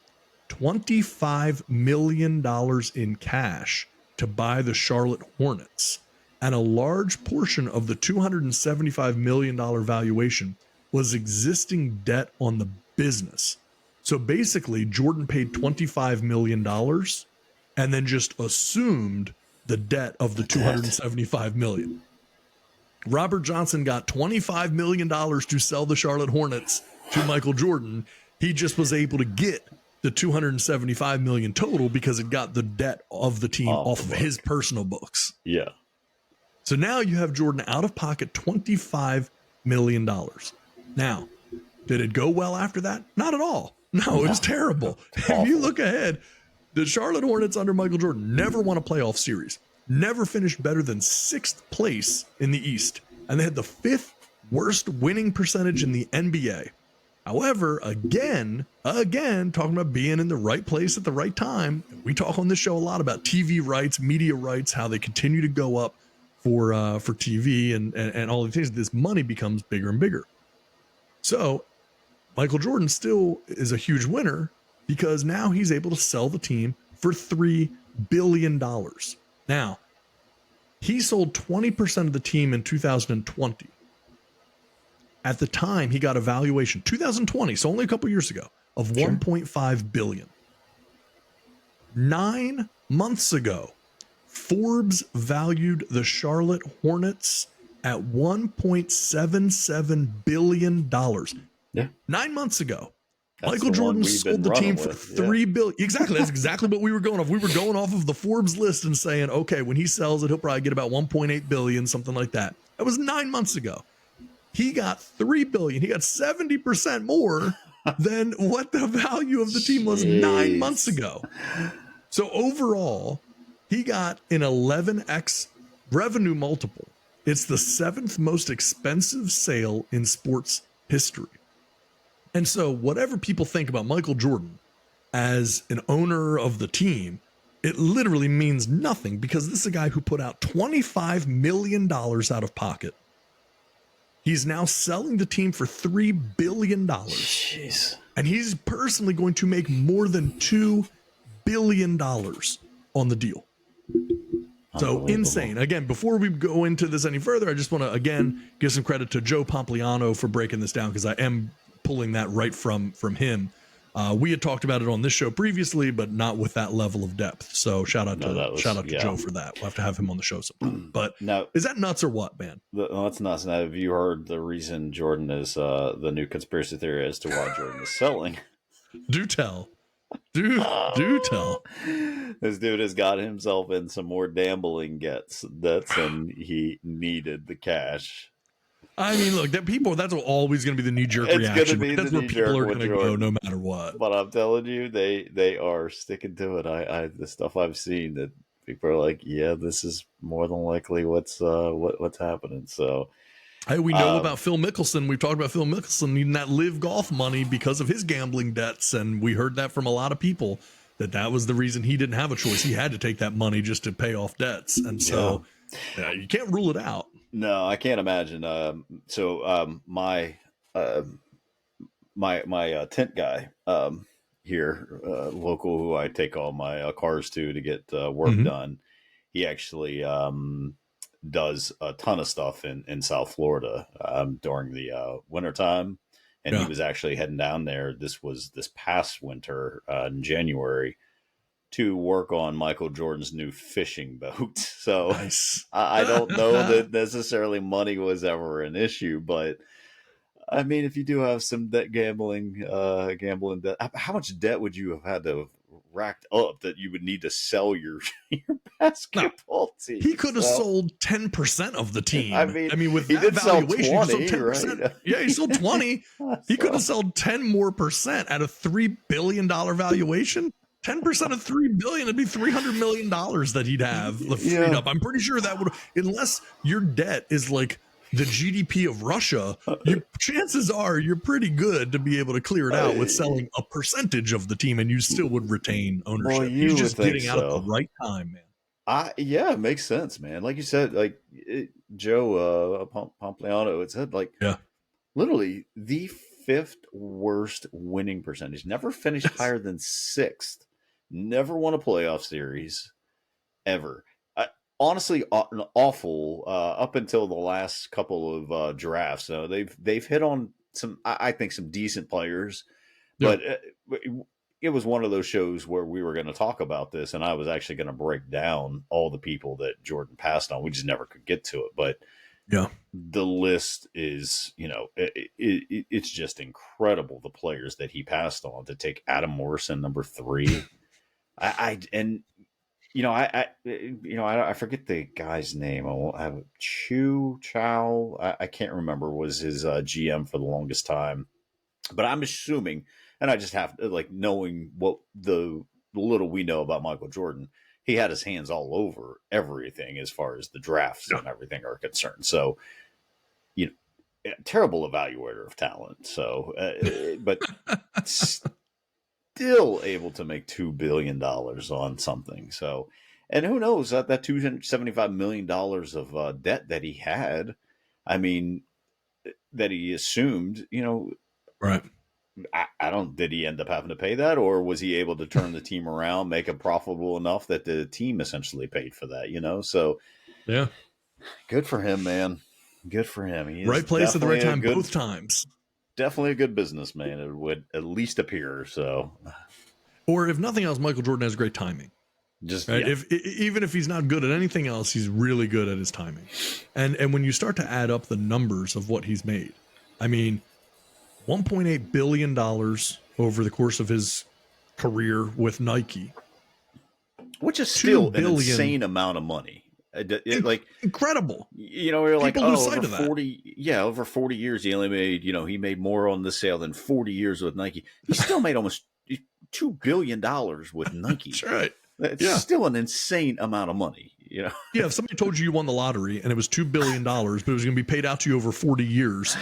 S1: $25 million in cash to buy the Charlotte Hornets, and a large portion of the $275 million valuation was existing debt on the business. So basically, Jordan paid $25 million and then just assumed the debt of the $275 million. Robert Johnson got $25 million to sell the Charlotte Hornets to Michael Jordan. He just was able to get the $275 million total because it got the debt of the team off of his personal books.
S2: Yeah.
S1: So now you have Jordan out of pocket $25 million. Now, did it go well after that? Not at all. No, it was terrible. If you look ahead, the Charlotte Hornets under Michael Jordan never won a playoff series, never finished better than 6th place in the East, and they had the 5th worst winning percentage in the NBA. However, again, talking about being in the right place at the right time, we talk on this show a lot about TV rights, media rights, how they continue to go up for TV and all the things. This money becomes bigger and bigger. So Michael Jordan still is a huge winner because now he's able to sell the team for $3 billion. Now, he sold 20% of the team in 2020. At the time, he got a valuation, 2020, so only a couple years ago, of $1.5 billion. 9 months ago, Forbes valued the Charlotte Hornets at $1.77 billion.
S2: Yeah.
S1: 9 months ago,
S2: That's
S1: Michael Jordan sold the team for $3 billion. Exactly. That's exactly what we were going off. We were going off of the Forbes list and saying, okay, when he sells it, he'll probably get about $1.8 billion, something like that. That was 9 months ago. He got $3 billion. He got 70% more than what the value of the team was 9 months ago. So overall, he got an 11x revenue multiple. It's the 7th most expensive sale in sports history. And so whatever people think about Michael Jordan as an owner of the team, it literally means nothing because this is a guy who put out $25 million out of pocket. He's now selling the team for $3 billion.
S2: Jeez.
S1: And he's personally going to make more than $2 billion on the deal. So insane. Again, before we go into this any further, I just want to, again, give some credit to Joe Pompliano for breaking this down because I am pulling that right from him. We had talked about it on this show previously, but not with that level of depth. So shout out to Joe for that. We'll have to have him on the show sometime. But
S2: now,
S1: is that nuts or what, man?
S2: That's nuts. Now, have you heard the reason Jordan is the new conspiracy theory as to why Jordan is selling?
S1: Do tell. Do tell.
S2: This dude has got himself in some more gambling debts and he needed the cash.
S1: I mean, look, that's always going to be the knee jerk
S2: It's
S1: reaction.
S2: gonna be
S1: That's
S2: the
S1: where people
S2: knee-jerk
S1: are
S2: with
S1: going to go
S2: Jordan.
S1: no matter what.
S2: But I'm telling you, they are sticking to it. The stuff I've seen that people are like, yeah, this is more than likely what's happening. So
S1: Hey, we know about Phil Mickelson. We've talked about Phil Mickelson needing that live golf money because of his gambling debts. And we heard that from a lot of people that was the reason he didn't have a choice. He had to take that money just to pay off debts. And so you can't rule it out.
S2: No, I can't imagine. My tent guy here, local, who I take all my cars to get work done, he actually does a ton of stuff in South Florida during the wintertime. And he was actually heading down there. This was this past winter in January to work on Michael Jordan's new fishing boat. So
S1: Nice.
S2: I don't know that necessarily money was ever an issue, but I mean, if you do have some gambling debt, how much debt would you have had to have racked up that you would need to sell your basketball team?
S1: He could have sold 10% of the team.
S2: I mean,
S1: with
S2: he
S1: that
S2: did sell
S1: valuation,
S2: 20,
S1: he sold 10%.
S2: right?
S1: Yeah, he sold 20. He could have sold 10 more percent at a $3 billion valuation. 10% of $3 billion, it'd be $300 million that he'd have freed up. I'm pretty sure that would, unless your debt is like the GDP of Russia, chances are you're pretty good to be able to clear it out with selling a percentage of the team, and you still would retain ownership.
S2: Well,
S1: He's just getting out at the right time, man.
S2: Yeah, it makes sense, man. Like you said, like Joe Pompliano, it said, like, literally the 5th worst winning percentage. Never finished higher than 6th. Never won a playoff series ever. Honestly, awful up until the last couple of drafts. So they've hit on some, I think, some decent players, but it was one of those shows where we were going to talk about this, and I was actually going to break down all the people that Jordan passed on. We just never could get to it, but the list is, it's just incredible, the players that he passed on. To take Adam Morrison, number 3. I forget the guy's name. I won't have Chow. I can't remember, was his GM for the longest time. But I'm assuming, and I just have to, like, knowing what the little we know about Michael Jordan, he had his hands all over everything as far as the drafts and everything are concerned. So, terrible evaluator of talent. So, but still able to make $2 billion on something. So, and who knows, that $275 million of debt that he had, I mean, that he assumed,
S1: right.
S2: Did he end up having to pay that, or was he able to turn the team around, make it profitable enough that the team essentially paid for that, So,
S1: yeah,
S2: good for him, man. Good for him. He
S1: right place at the right time, both times.
S2: Definitely a good businessman, it would at least appear. So,
S1: or if nothing else, Michael Jordan has great timing.
S2: Just
S1: right? Even if he's not good at anything else, he's really good at his timing. And when you start to add up the numbers of what he's made, I mean, $1.8 billion over the course of his career with Nike,
S2: which is still an insane amount of money. Like,
S1: incredible.
S2: We're like,
S1: People lose
S2: over
S1: sight of that.
S2: 40, over 40 years, he only made, he made more on the sale than 40 years with Nike. He still made almost $2 billion with Nike.
S1: That's right.
S2: It's still an insane amount of money, Yeah,
S1: if somebody told you won the lottery and it was $2 billion, but it was going to be paid out to you over 40 years,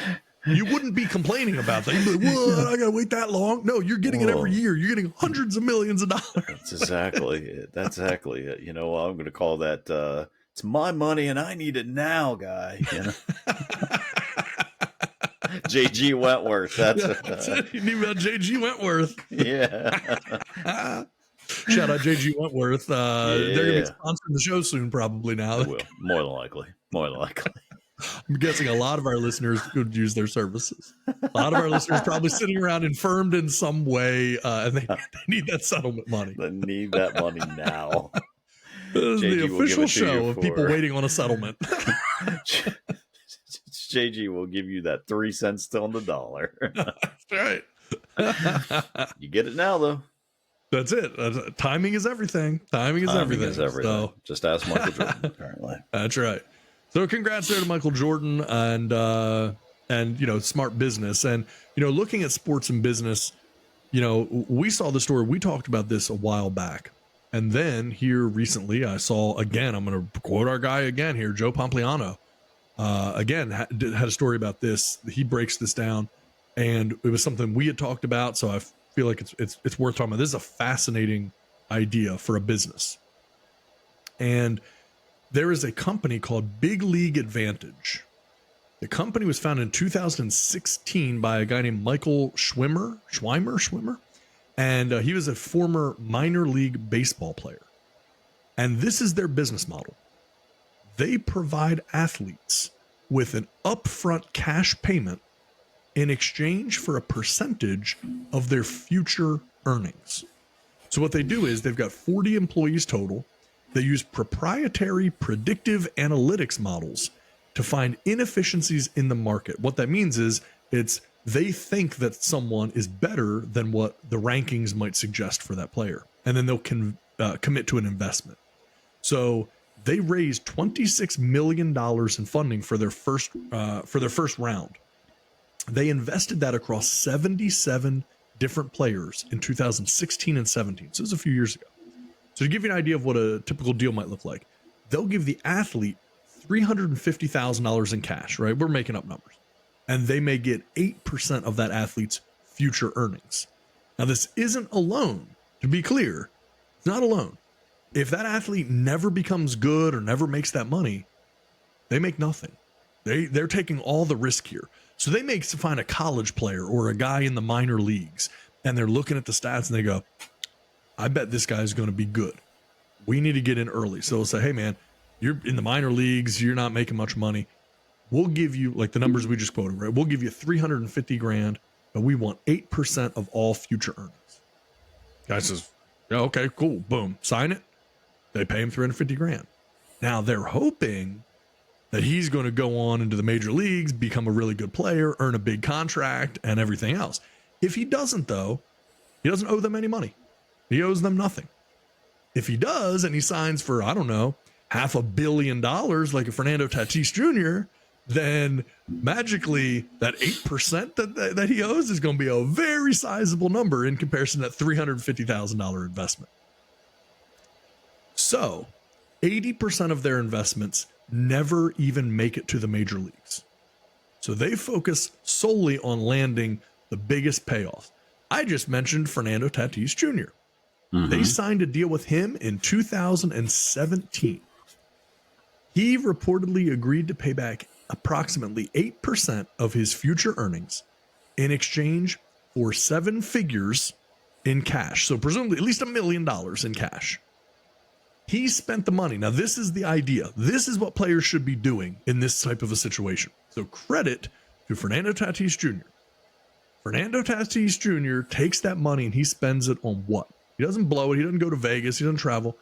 S1: you wouldn't be complaining about that. You'd be like, what? I got to wait that long? No, you're getting it every year. You're getting hundreds of millions of dollars.
S2: That's exactly it. I'm going to call that, it's my money and I need it now, guy. JG Wentworth. That's
S1: it. You need about JG Wentworth.
S2: Yeah.
S1: Shout out JG Wentworth. They're going to be sponsoring the show soon, probably now.
S2: Will. More than likely.
S1: I'm guessing a lot of our listeners could use their services. A lot of our listeners probably sitting around infirmed in some way, and they need that settlement money.
S2: They need that money now.
S1: This is the official show of people waiting on a settlement.
S2: JG will give you that 3 cents on the dollar.
S1: That's right.
S2: You get it now, though.
S1: That's it. Timing is everything. Timing is everything.
S2: So, just ask Michael Jordan, apparently.
S1: That's right. So congrats there to Michael Jordan and smart business. And looking at sports and business, we saw the story. We talked about this a while back. And then here recently, I saw, again, I'm going to quote our guy again here, Joe Pompliano, again, had a story about this. He breaks this down, and it was something we had talked about. So I feel like it's worth talking about. This is a fascinating idea for a business. And there is a company called Big League Advantage. The company was founded in 2016 by a guy named Michael Schwimmer. And he was a former minor league baseball player. And this is their business model. They provide athletes with an upfront cash payment in exchange for a percentage of their future earnings. So what they do is they've got 40 employees total. They use proprietary predictive analytics models to find inefficiencies in the market. What that means is they think that someone is better than what the rankings might suggest for that player. And then they'll commit to an investment. So they raised $26 million in funding for their first round. They invested that across 77 different players in 2016 and 17. So it was a few years ago. So to give you an idea of what a typical deal might look like, they'll give the athlete $350,000 in cash, right? We're making up numbers. And they may get 8% of that athlete's future earnings. Now, this isn't a loan, to be clear. It's not a loan. If that athlete never becomes good or never makes that money, they make nothing. They're taking all the risk here. So they may find a college player or a guy in the minor leagues, and they're looking at the stats and they go, I bet this guy's going to be good. We need to get in early. So they'll say, hey, man, you're in the minor leagues. You're not making much money. We'll give you, like the numbers we just quoted, right? We'll give you $350,000, but we want 8% of all future earnings. Guy says, yeah, okay, cool. Boom. Sign it. They pay him $350,000. Now they're hoping that he's going to go on into the major leagues, become a really good player, earn a big contract and everything else. If he doesn't, though, he doesn't owe them any money. He owes them nothing. If he does, and he signs for, I don't know, $500 million like a Fernando Tatis Jr., then magically that 8% that he owes is going to be a very sizable number in comparison to that $350,000 investment. So 80% of their investments never even make it to the major leagues. So they focus solely on landing the biggest payoff. I just mentioned Fernando Tatis Jr. Mm-hmm. They signed a deal with him in 2017. He reportedly agreed to pay back approximately 8% of his future earnings in exchange for 7 figures in cash. So presumably at least $1 million in cash. He spent the money. Now, this is the idea. This is what players should be doing in this type of a situation. So credit to Fernando Tatis Jr. Fernando Tatis Jr. takes that money and he spends it on what? He doesn't blow it. He doesn't go to Vegas. He doesn't travel.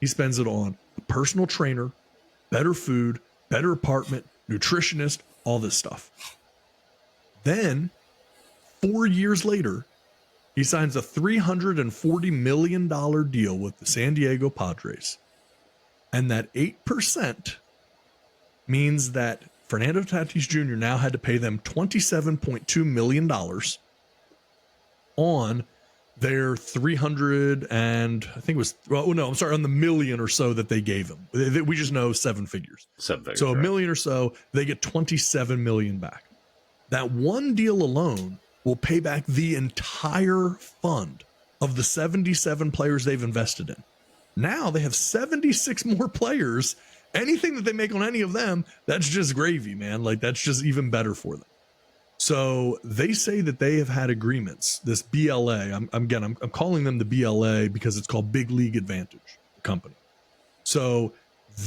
S1: He spends it on a personal trainer, better food, better apartment, nutritionist, all this stuff. Then 4 years later, he signs a $340 million deal with the San Diego Padres. And that 8% means that Fernando Tatis Jr. now had to pay them $27.2 million on their 300 and I think it was, well, no, I'm sorry, on the million or so that they gave him. We just know 7 figures.
S2: 7 figures.
S1: So a million or so, they get 27 million back. That one deal alone will pay back the entire fund of the 77 players they've invested in. Now they have 76 more players. Anything that they make on any of them, that's just gravy, man. Like that's just even better for them. So they say that they have had agreements, this BLA, I'm calling them the BLA because it's called Big League Advantage, the company. So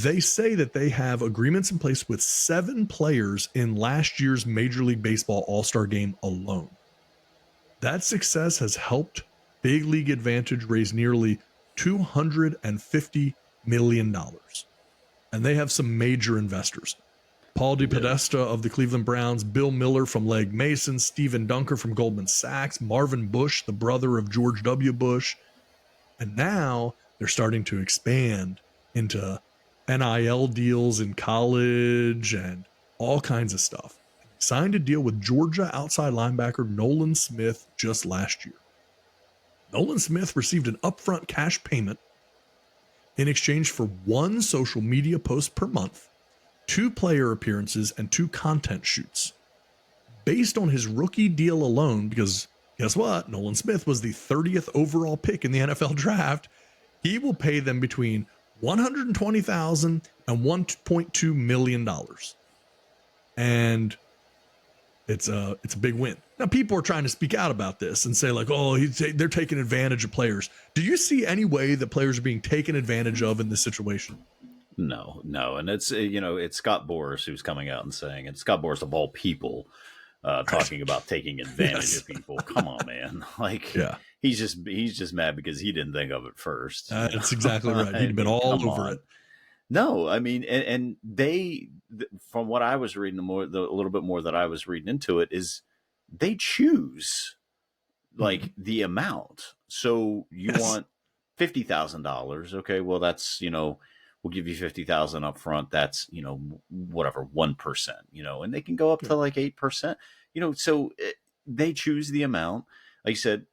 S1: they say that they have agreements in place with 7 players in last year's Major League Baseball All-Star Game alone. That success has helped Big League Advantage raise nearly $250 million. And they have some major investors. Paul DePodesta of the Cleveland Browns, Bill Miller from Legg Mason, Steven Dunker from Goldman Sachs, Marvin Bush, the brother of George W. Bush. And now they're starting to expand into NIL deals in college and all kinds of stuff. He signed a deal with Georgia outside linebacker Nolan Smith just last year. Nolan Smith received an upfront cash payment in exchange for 1 social media post per month, 2 player appearances, and 2 content shoots. Based on his rookie deal alone, because guess what? Nolan Smith was the 30th overall pick in the NFL draft. He will pay them between $120,000 and $1.2 million. And it's a big win. Now, people are trying to speak out about this and say like, oh, they're taking advantage of players. Do you see any way that players are being taken advantage of in this situation?
S2: No. And it's, it's Scott Boras who's coming out and saying, and Scott Boras of all people, talking about taking advantage of people. Come on, man. Like, yeah. He's just mad because he didn't think of it first.
S1: That's exactly right. He'd been all over it.
S2: No, I mean, and they, from what I was reading, a little bit more that I was reading into it, is they choose like the amount. So you want $50,000. Okay, well, that's, we'll give you $50,000 up front. That's, whatever, 1%, and they can go up to like 8%, so they choose the amount. Like you said,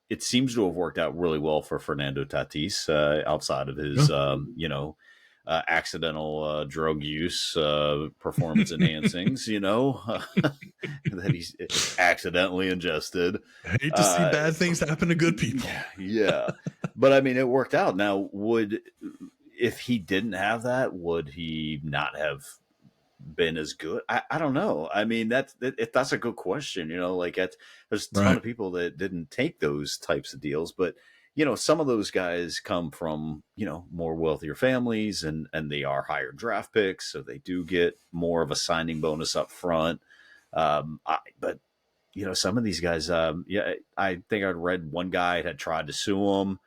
S2: it seems to have worked out really well for Fernando Tatis, outside of his, accidental drug use, performance enhancings, that he's accidentally ingested.
S1: I hate to see bad things happen to good people.
S2: Yeah. But I mean, it worked out. Now, if he didn't have that, would he not have been as good? I don't know. I mean, that's a good question. There's a ton of people that didn't take those types of deals, but some of those guys come from more wealthier families, and they are higher draft picks, so they do get more of a signing bonus up front. But some of these guys, I think I'd read one guy had tried to sue him,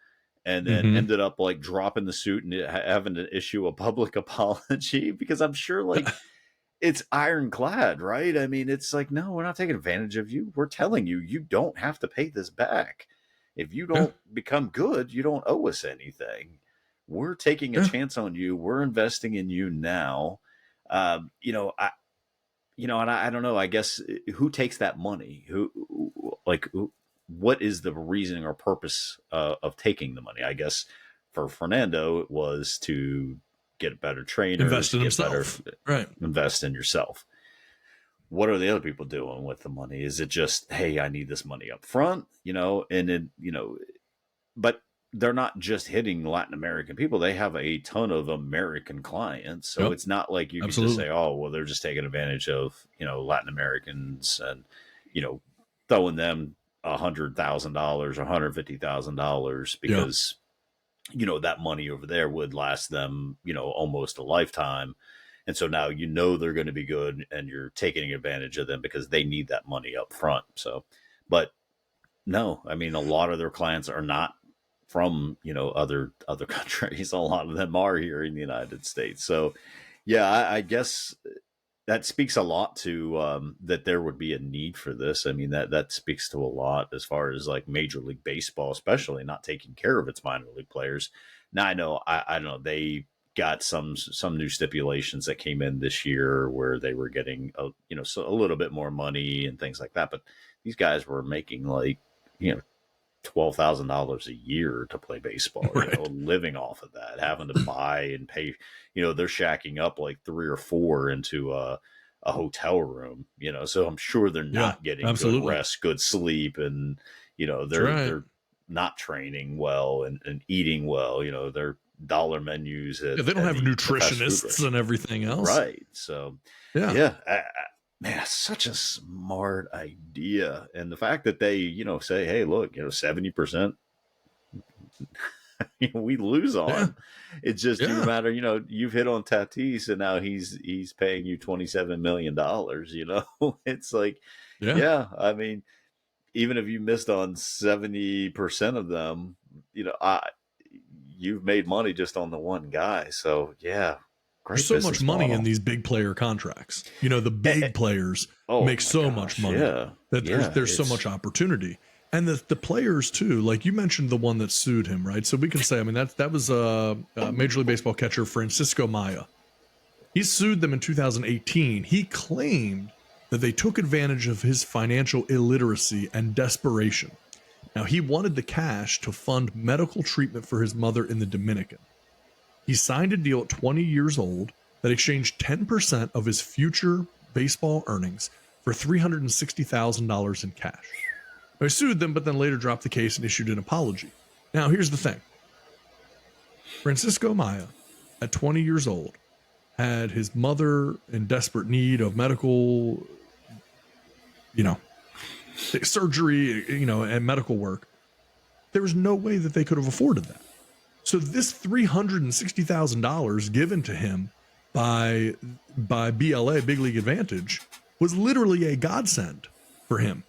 S2: and then ended up like dropping the suit and having to issue a public apology, because I'm sure like it's ironclad, right? I mean, it's like, no, we're not taking advantage of you. We're telling you, you don't have to pay this back. If you don't become good, you don't owe us anything. We're taking a chance on you. We're investing in you now. And I don't know, I guess who takes that money? What is the reasoning or purpose of taking the money? I guess for Fernando, it was to get a better trainer,
S1: invest in himself, right?
S2: Invest in yourself. What are the other people doing with the money? Is it just, hey, I need this money up front, and then, but they're not just hitting Latin American people. They have a ton of American clients. So it's not like you can just say, oh, well, they're just taking advantage of, Latin Americans and, throwing them $100,000 or $150,000 because, that money over there would last them, almost a lifetime. And so now they're going to be good, and you're taking advantage of them because they need that money up front. So, but no, I mean, a lot of their clients are not from, other countries. A lot of them are here in the United States. So, yeah, I guess that speaks a lot to that there would be a need for this. I mean, that speaks to a lot as far as like Major League Baseball, especially not taking care of its minor league players. Now, I know, I don't know, they got some new stipulations that came in this year where they were getting a little bit more money and things like that, but these guys were making like $12,000 a year to play baseball, living off of that, having to buy and pay, they're shacking up like 3 or 4 into a hotel room, so I'm sure they're not getting good rest, good sleep, and they're not training well and eating well, they're dollar menus.
S1: They don't have nutritionists and everything else.
S2: Right. So, man, such a smart idea. And the fact that they, say, hey, look, 70% we lose on. It's just no matter, you've hit on Tatis and now he's paying you $27 million, it's like, I mean, even if you missed on 70% of them, you've made money just on the one guy. So great.
S1: There's so much money in these big player contracts. The big players make so much money that there's so much opportunity. And the players too, like you mentioned, the one that sued him, right? So we can say, I mean, that was a Major League Baseball catcher, Francisco Maya. He sued them in 2018. He claimed that they took advantage of his financial illiteracy and desperation. Now, he wanted the cash to fund medical treatment for his mother in the Dominican. He signed a deal at 20 years old that exchanged 10% of his future baseball earnings for $360,000 in cash. He sued them, but then later dropped the case and issued an apology. Now, here's the thing. Francisco Maya, at 20 years old, had his mother in desperate need of medical, surgery, and medical work. There was no way that they could have afforded that. So this $360,000 given to him by BLA, Big League Advantage, was literally a godsend for him.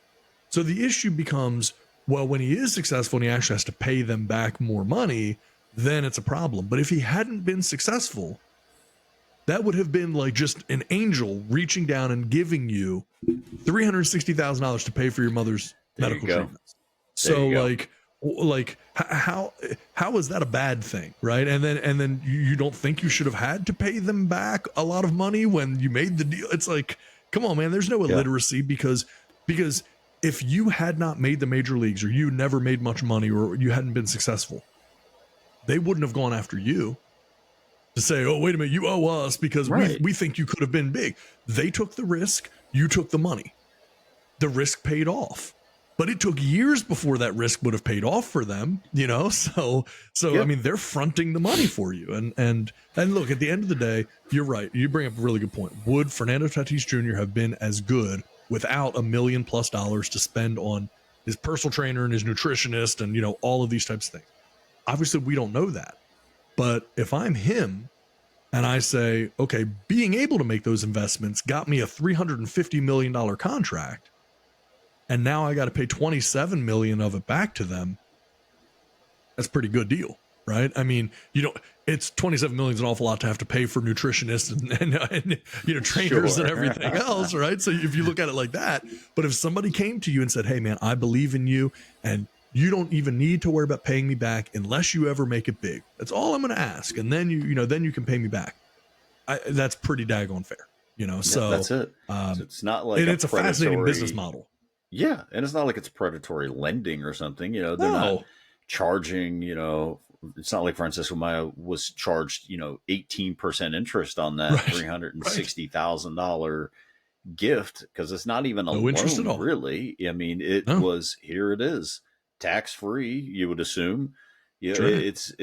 S1: So the issue becomes, well, when he is successful and he actually has to pay them back more money, then it's a problem. But if he hadn't been successful, that would have been like just an angel reaching down and giving you $360,000 to pay for your mother's medical treatments. So like how is that a bad thing, right? And then you don't think you should have had to pay them back a lot of money when you made the deal? It's like, come on, man. There's no illiteracy because if you had not made the major leagues, or you never made much money, or you hadn't been successful, they wouldn't have gone after you to say, oh, wait a minute, you owe us because we think you could have been big. They took the risk. You took the money. The risk paid off. But it took years before that risk would have paid off for them, So I mean, they're fronting the money for you. And look, at the end of the day, you're right. You bring up a really good point. Would Fernando Tatis Jr. have been as good without $1 million+ to spend on his personal trainer and his nutritionist and, all of these types of things? Obviously, we don't know that. But if I'm him and I say, okay, being able to make those investments got me a $350 million contract, and now I got to pay $27 million of it back to them, that's a pretty good deal, right? I mean, it's $27 million is an awful lot to have to pay for nutritionists and trainers and everything else, right? So if you look at it like that, but if somebody came to you and said, hey man, I believe in you and you don't even need to worry about paying me back unless you ever make it big. That's all I'm going to ask. And then then you can pay me back. That's pretty daggone fair, so
S2: that's it. So it's not like,
S1: and it's a fascinating business model.
S2: Yeah. And it's not like it's predatory lending or something, they're not charging, it's not like Francisco Maya was charged, 18% interest on that $360,000 gift. Cause it's not even a loan, interest at all. Really. I mean, was, here it is. Tax free, you would assume. It's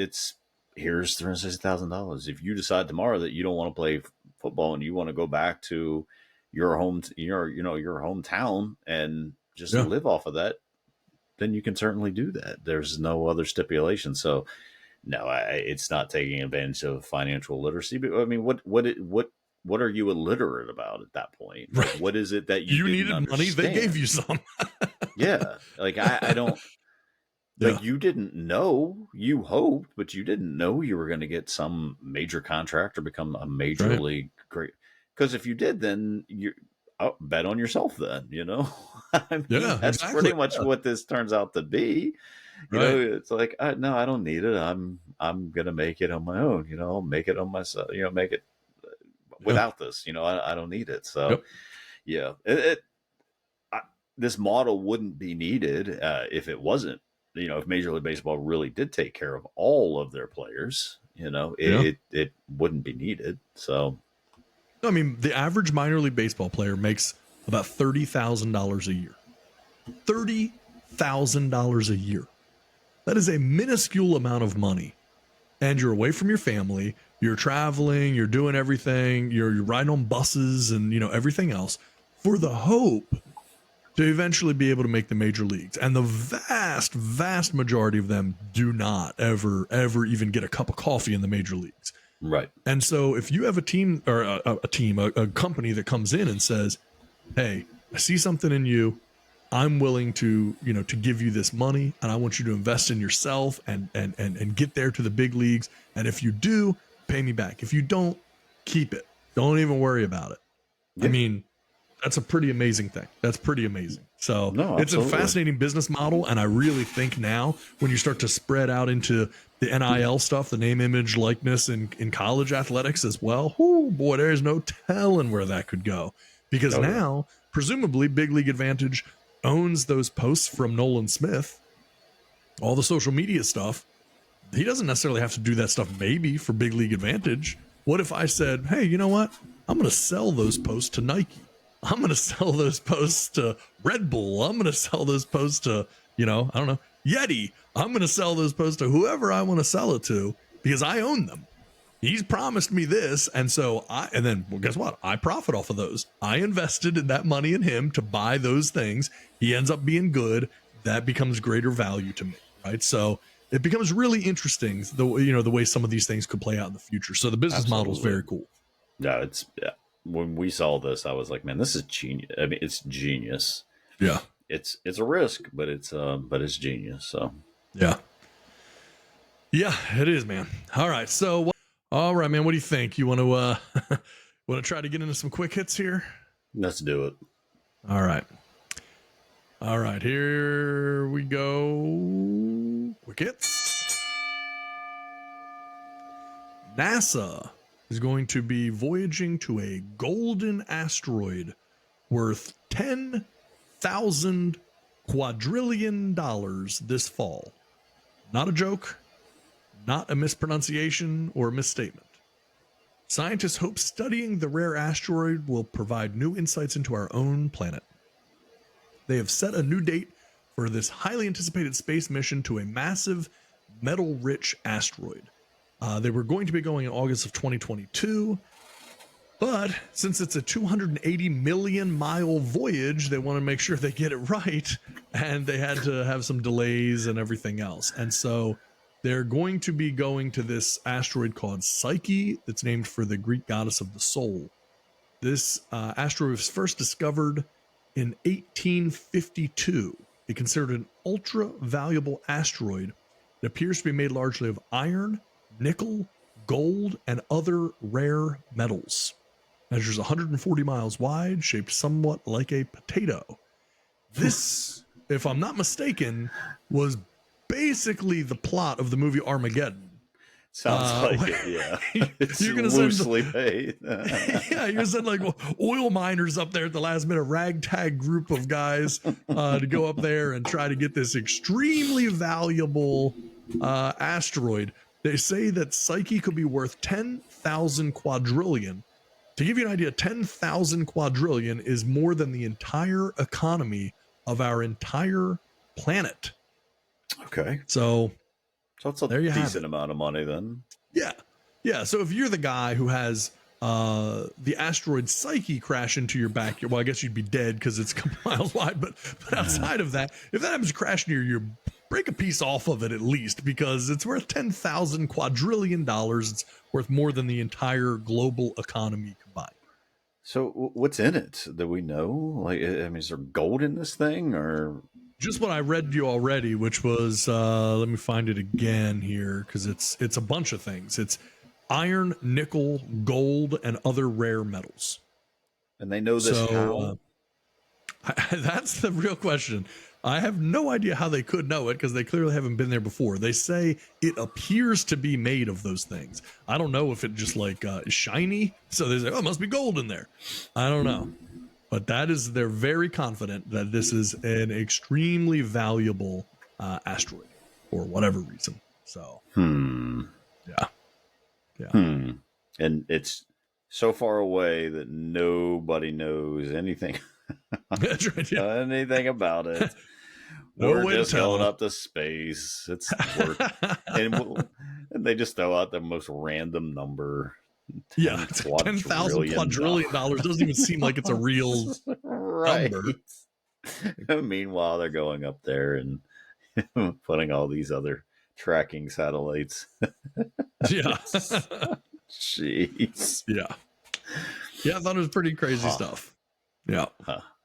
S2: here's $360,000. If you decide tomorrow that you don't want to play football and you want to go back to your home, your hometown and just live off of that, then you can certainly do that. There's no other stipulation. So no, it's not taking advantage of financial literacy. But I mean, what are you illiterate about at that point? Like, what is it that you
S1: needed
S2: understand?
S1: Money? They gave you some.
S2: Yeah, like I don't. Like you didn't know, you hoped, but you didn't know you were going to get some major contract or become a major league great. Because if you did, then bet on yourself. Then I mean, that's pretty much what this turns out to be. You know, it's like no, I don't need it. I'm going to make it on my own. I'll make it on myself. Make it without this. I don't need it. So this model wouldn't be needed if it wasn't. If Major League Baseball really did take care of all of their players, it wouldn't be needed. So,
S1: I mean, the average minor league baseball player makes about $30,000 a year. $30,000 a year. That is a minuscule amount of money. And you're away from your family. You're traveling. You're doing everything. You're riding on buses and, everything else for the hope to eventually be able to make the major leagues. And the vast majority of them do not ever even get a cup of coffee in the major leagues.
S2: Right.
S1: And so if you have a team or a company that comes in and says, hey, I see something in you. I'm willing to, to give you this money and I want you to invest in yourself and get there to the big leagues. And if you do, pay me back. If you don't, keep it. Don't even worry about it. Yeah. I mean, that's a pretty amazing thing. That's pretty amazing. So
S2: No,
S1: it's a
S2: absolutely.
S1: fascinating business model. And I really think now when you start to spread out into the NIL stuff, the name, image, likeness in college athletics as well, oh boy, there's no telling where that could go. Because
S2: Oh, yeah.
S1: now, presumably, Big League Advantage owns those posts from Nolan Smith, all the social media stuff. He doesn't necessarily have to do that stuff maybe for Big League Advantage. What if I said, hey, you know what? I'm going to sell those posts to Nike. I'm going to sell those posts to Red Bull. I'm going to sell those posts to, I don't know, Yeti. I'm going to sell those posts to whoever I want to sell it to because I own them. He's promised me this. And so well, guess what? I profit off of those. I invested in that money in him to buy those things. He ends up being good. That becomes greater value to me. Right. So it becomes really interesting the way some of these things could play out in the future. So the business model is very cool.
S2: Yeah, when we saw this, I was like, man, this is genius. I mean, it's genius.
S1: Yeah.
S2: It's a risk, but it's genius. So
S1: yeah, it is, man. All right. So, all right, man, what do you think? You want to try to get into some quick hits here?
S2: let's do it.
S1: All right. Here we go. Quick hits. NASA is going to be voyaging to a golden asteroid worth $10,000 quadrillion this fall. Not a joke, not a mispronunciation or a misstatement. Scientists hope studying the rare asteroid will provide new insights into our own planet. They have set a new date for this highly anticipated space mission to a massive metal-rich asteroid. They were going to be going in August of 2022, but since it's a 280 million mile voyage, they want to make sure they get it right, and they had to have some delays and everything else. And so they're going to be going to this asteroid called Psyche that's named for the Greek goddess of the soul. This asteroid was first discovered in 1852. It considered an ultra valuable asteroid. It appears to be made largely of iron, nickel, gold, and other rare metals. Measures 140 miles wide, shaped somewhat like a potato. This, if I'm not mistaken, was basically the plot of the movie Armageddon.
S2: Sounds like it, yeah. It's
S1: You're gonna
S2: loosely paid.
S1: Yeah, you're sending like oil miners up there at the last minute, ragtag group of guys to go up there and try to get this extremely valuable asteroid. They say that Psyche could be worth 10,000 quadrillion. To give you an idea, 10,000 quadrillion is more than the entire economy of our entire planet.
S2: Okay.
S1: So
S2: it's a
S1: there you have
S2: decent
S1: it.
S2: amount of money then.
S1: Yeah. So if you're the guy who has the asteroid Psyche crash into your backyard, well, I guess you'd be dead because it's a couple miles wide. But outside of that, if that happens to crash near you, break a piece off of it at least, because it's worth 10,000 quadrillion dollars. It's worth more than the entire global economy combined.
S2: So what's in it? Do we know? Like, I mean, is there gold in this thing, or
S1: just what I read to you already, which was let me find it again here because it's a bunch of things. It's iron, nickel, gold, and other rare metals.
S2: and they know this how?
S1: That's the real question. I have no idea how they could know it because they clearly haven't been there before. They say it appears to be made of those things. I don't know if it just like is shiny. So they say, oh, it must be gold in there. I don't know. But they're very confident that this is an extremely valuable asteroid for whatever reason. So, yeah.
S2: And it's so far away that nobody knows anything.
S1: That's right, yeah.
S2: Anything about it.
S1: No
S2: We're
S1: way to
S2: just
S1: tell.
S2: going up to space. It's and they just throw out the most random number.
S1: Yeah, $10,000 quadrillion doesn't even seem like it's a real number.
S2: Meanwhile, they're going up there and putting all these other tracking satellites.
S1: Yeah.
S2: Jeez.
S1: Yeah. Yeah, I thought it was pretty crazy stuff. Yeah.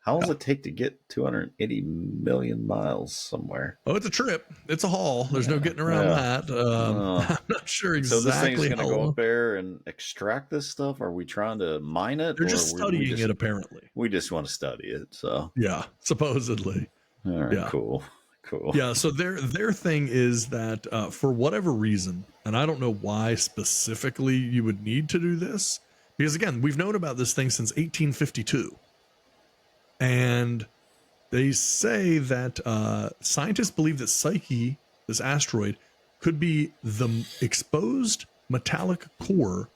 S2: How long does it take to get 280 million miles somewhere?
S1: Oh, it's a trip. It's a haul. There's no getting around that. I'm not sure exactly.
S2: So this thing's going to
S1: how
S2: go
S1: long.
S2: up there and extract this stuff? Are we trying to mine it?
S1: They're just studying it, apparently.
S2: We just want to study it. So
S1: yeah, supposedly.
S2: all right,
S1: Yeah.
S2: cool.
S1: Yeah, so their thing is that for whatever reason, and I don't know why specifically you would need to do this, because again, we've known about this thing since 1852. And they say that scientists believe that Psyche, this asteroid, could be the exposed metallic core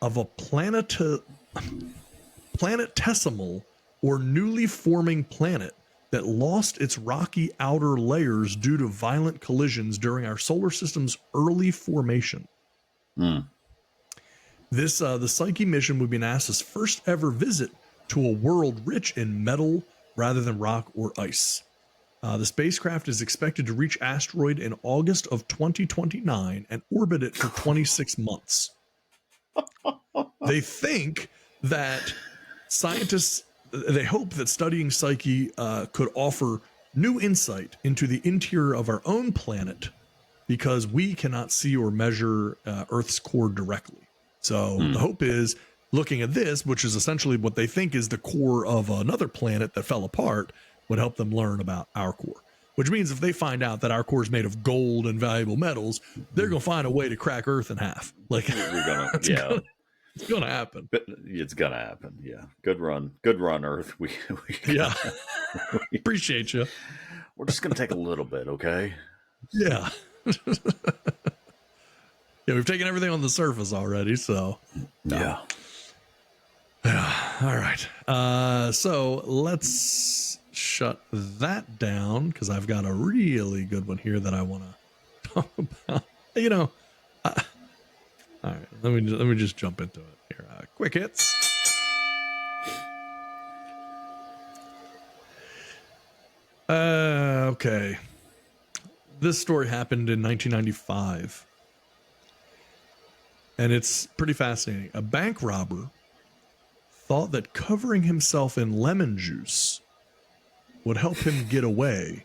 S1: of a planetesimal or newly forming planet that lost its rocky outer layers due to violent collisions during our solar system's early formation. This the Psyche mission would be NASA's first ever visit to a world rich in metal rather than rock or ice. The spacecraft is expected to reach asteroid in August of 2029 and orbit it for 26 months. They think that they hope that studying Psyche could offer new insight into the interior of our own planet, because we cannot see or measure Earth's core directly. So the hope is, looking at this, which is essentially what they think is the core of another planet that fell apart, would help them learn about our core. Which means if they find out that our core is made of gold and valuable metals, they're going to find a way to crack Earth in half. Like,
S2: It's
S1: going to happen.
S2: But it's going to happen. Yeah. Good run, Earth. We
S1: Appreciate you.
S2: We're just going to take a little bit, okay?
S1: Yeah. Yeah, we've taken everything on the surface already, so.
S2: Yeah.
S1: All right. So let's shut that down, because I've got a really good one here that I want to talk about. All right. Let me just jump into it here. Quick hits. Okay. This story happened in 1995. And it's pretty fascinating. A bank robber thought that covering himself in lemon juice would help him get away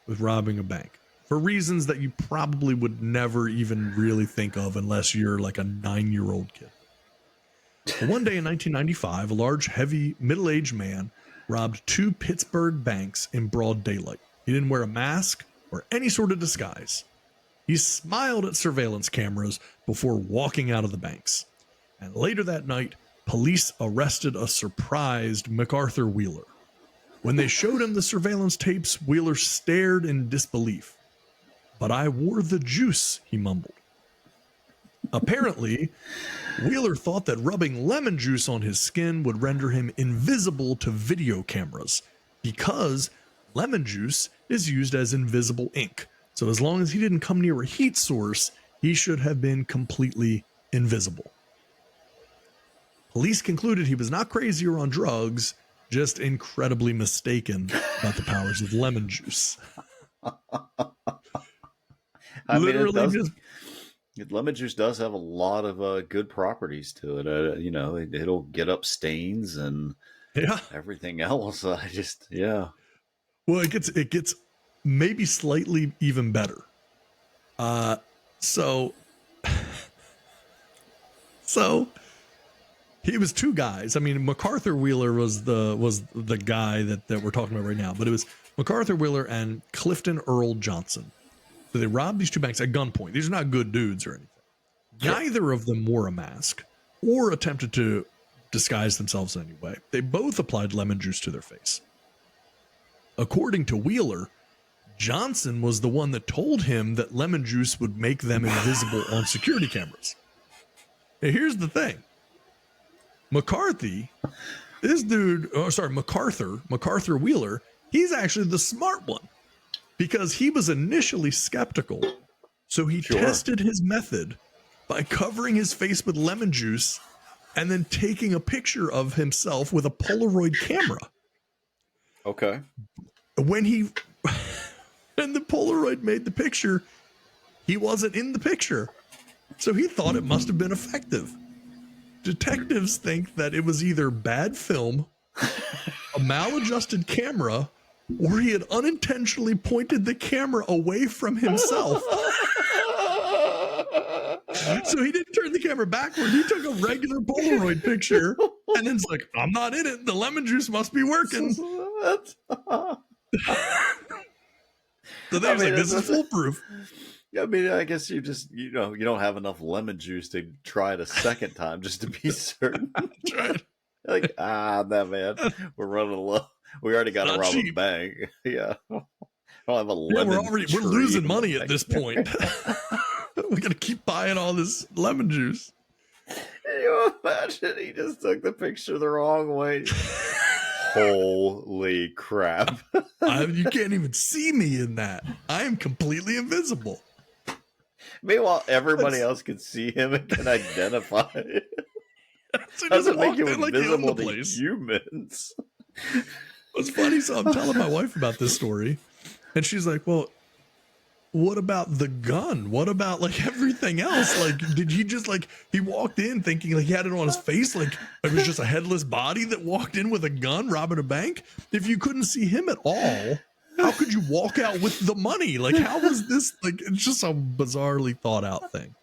S1: with robbing a bank, for reasons that you probably would never even really think of unless you're like a 9-year-old kid. But one day in 1995, a large, heavy, middle-aged man robbed 2 Pittsburgh banks in broad daylight. He didn't wear a mask or any sort of disguise. He smiled at surveillance cameras before walking out of the banks. And later that night, police arrested a surprised MacArthur Wheeler. When they showed him the surveillance tapes, Wheeler stared in disbelief. "But I wore the juice," he mumbled. Apparently, Wheeler thought that rubbing lemon juice on his skin would render him invisible to video cameras, because lemon juice is used as invisible ink. So as long as he didn't come near a heat source, he should have been completely invisible. Police concluded he was not crazy or on drugs, just incredibly mistaken about the powers of lemon juice.
S2: Lemon juice does have a lot of good properties to it. It'll get up stains and everything else.
S1: Well, it gets maybe slightly even better. So he was 2 guys. I mean, MacArthur Wheeler was the guy that we're talking about right now, but it was MacArthur Wheeler and Clifton Earl Johnson. So they robbed these 2 banks at gunpoint. These are not good dudes or anything. Sure. Neither of them wore a mask or attempted to disguise themselves in any way. They both applied lemon juice to their face. According to Wheeler, Johnson was the one that told him that lemon juice would make them invisible on security cameras. Now, here's the thing. MacArthur Wheeler, he's actually the smart one, because he was initially skeptical. So he tested his method by covering his face with lemon juice and then taking a picture of himself with a Polaroid camera.
S2: Okay.
S1: When the Polaroid made the picture, he wasn't in the picture. So he thought it must have been effective. Detectives think that it was either bad film a maladjusted camera, or he had unintentionally pointed the camera away from himself. So he didn't turn the camera backward. He took a regular Polaroid picture, and then it's like, I'm not in it. The lemon juice must be working. So they was like, this is foolproof.
S2: I mean, I guess you just, you don't have enough lemon juice to try it a second time just to be certain.
S1: That's right.
S2: Like, that man, we're running low. We already got to rob a bank. Yeah. I don't have a lemon
S1: we're losing money at this point. We got to keep buying all this lemon juice.
S2: Can you imagine? He just took the picture the wrong way. Holy crap.
S1: You can't even see me in that. I am completely invisible.
S2: Meanwhile, everybody else can see him and can identify it.
S1: So
S2: doesn't make you invisible
S1: like
S2: to humans.
S1: It's funny. So I'm telling my wife about this story, and she's like, well, what about the gun? What about like everything else? Like, did he just like, he walked in thinking like he had it on his face? Like it was just a headless body that walked in with a gun robbing a bank? If you couldn't see him at all, how could you walk out with the money? Like, how was this? Like, it's just a bizarrely thought out thing.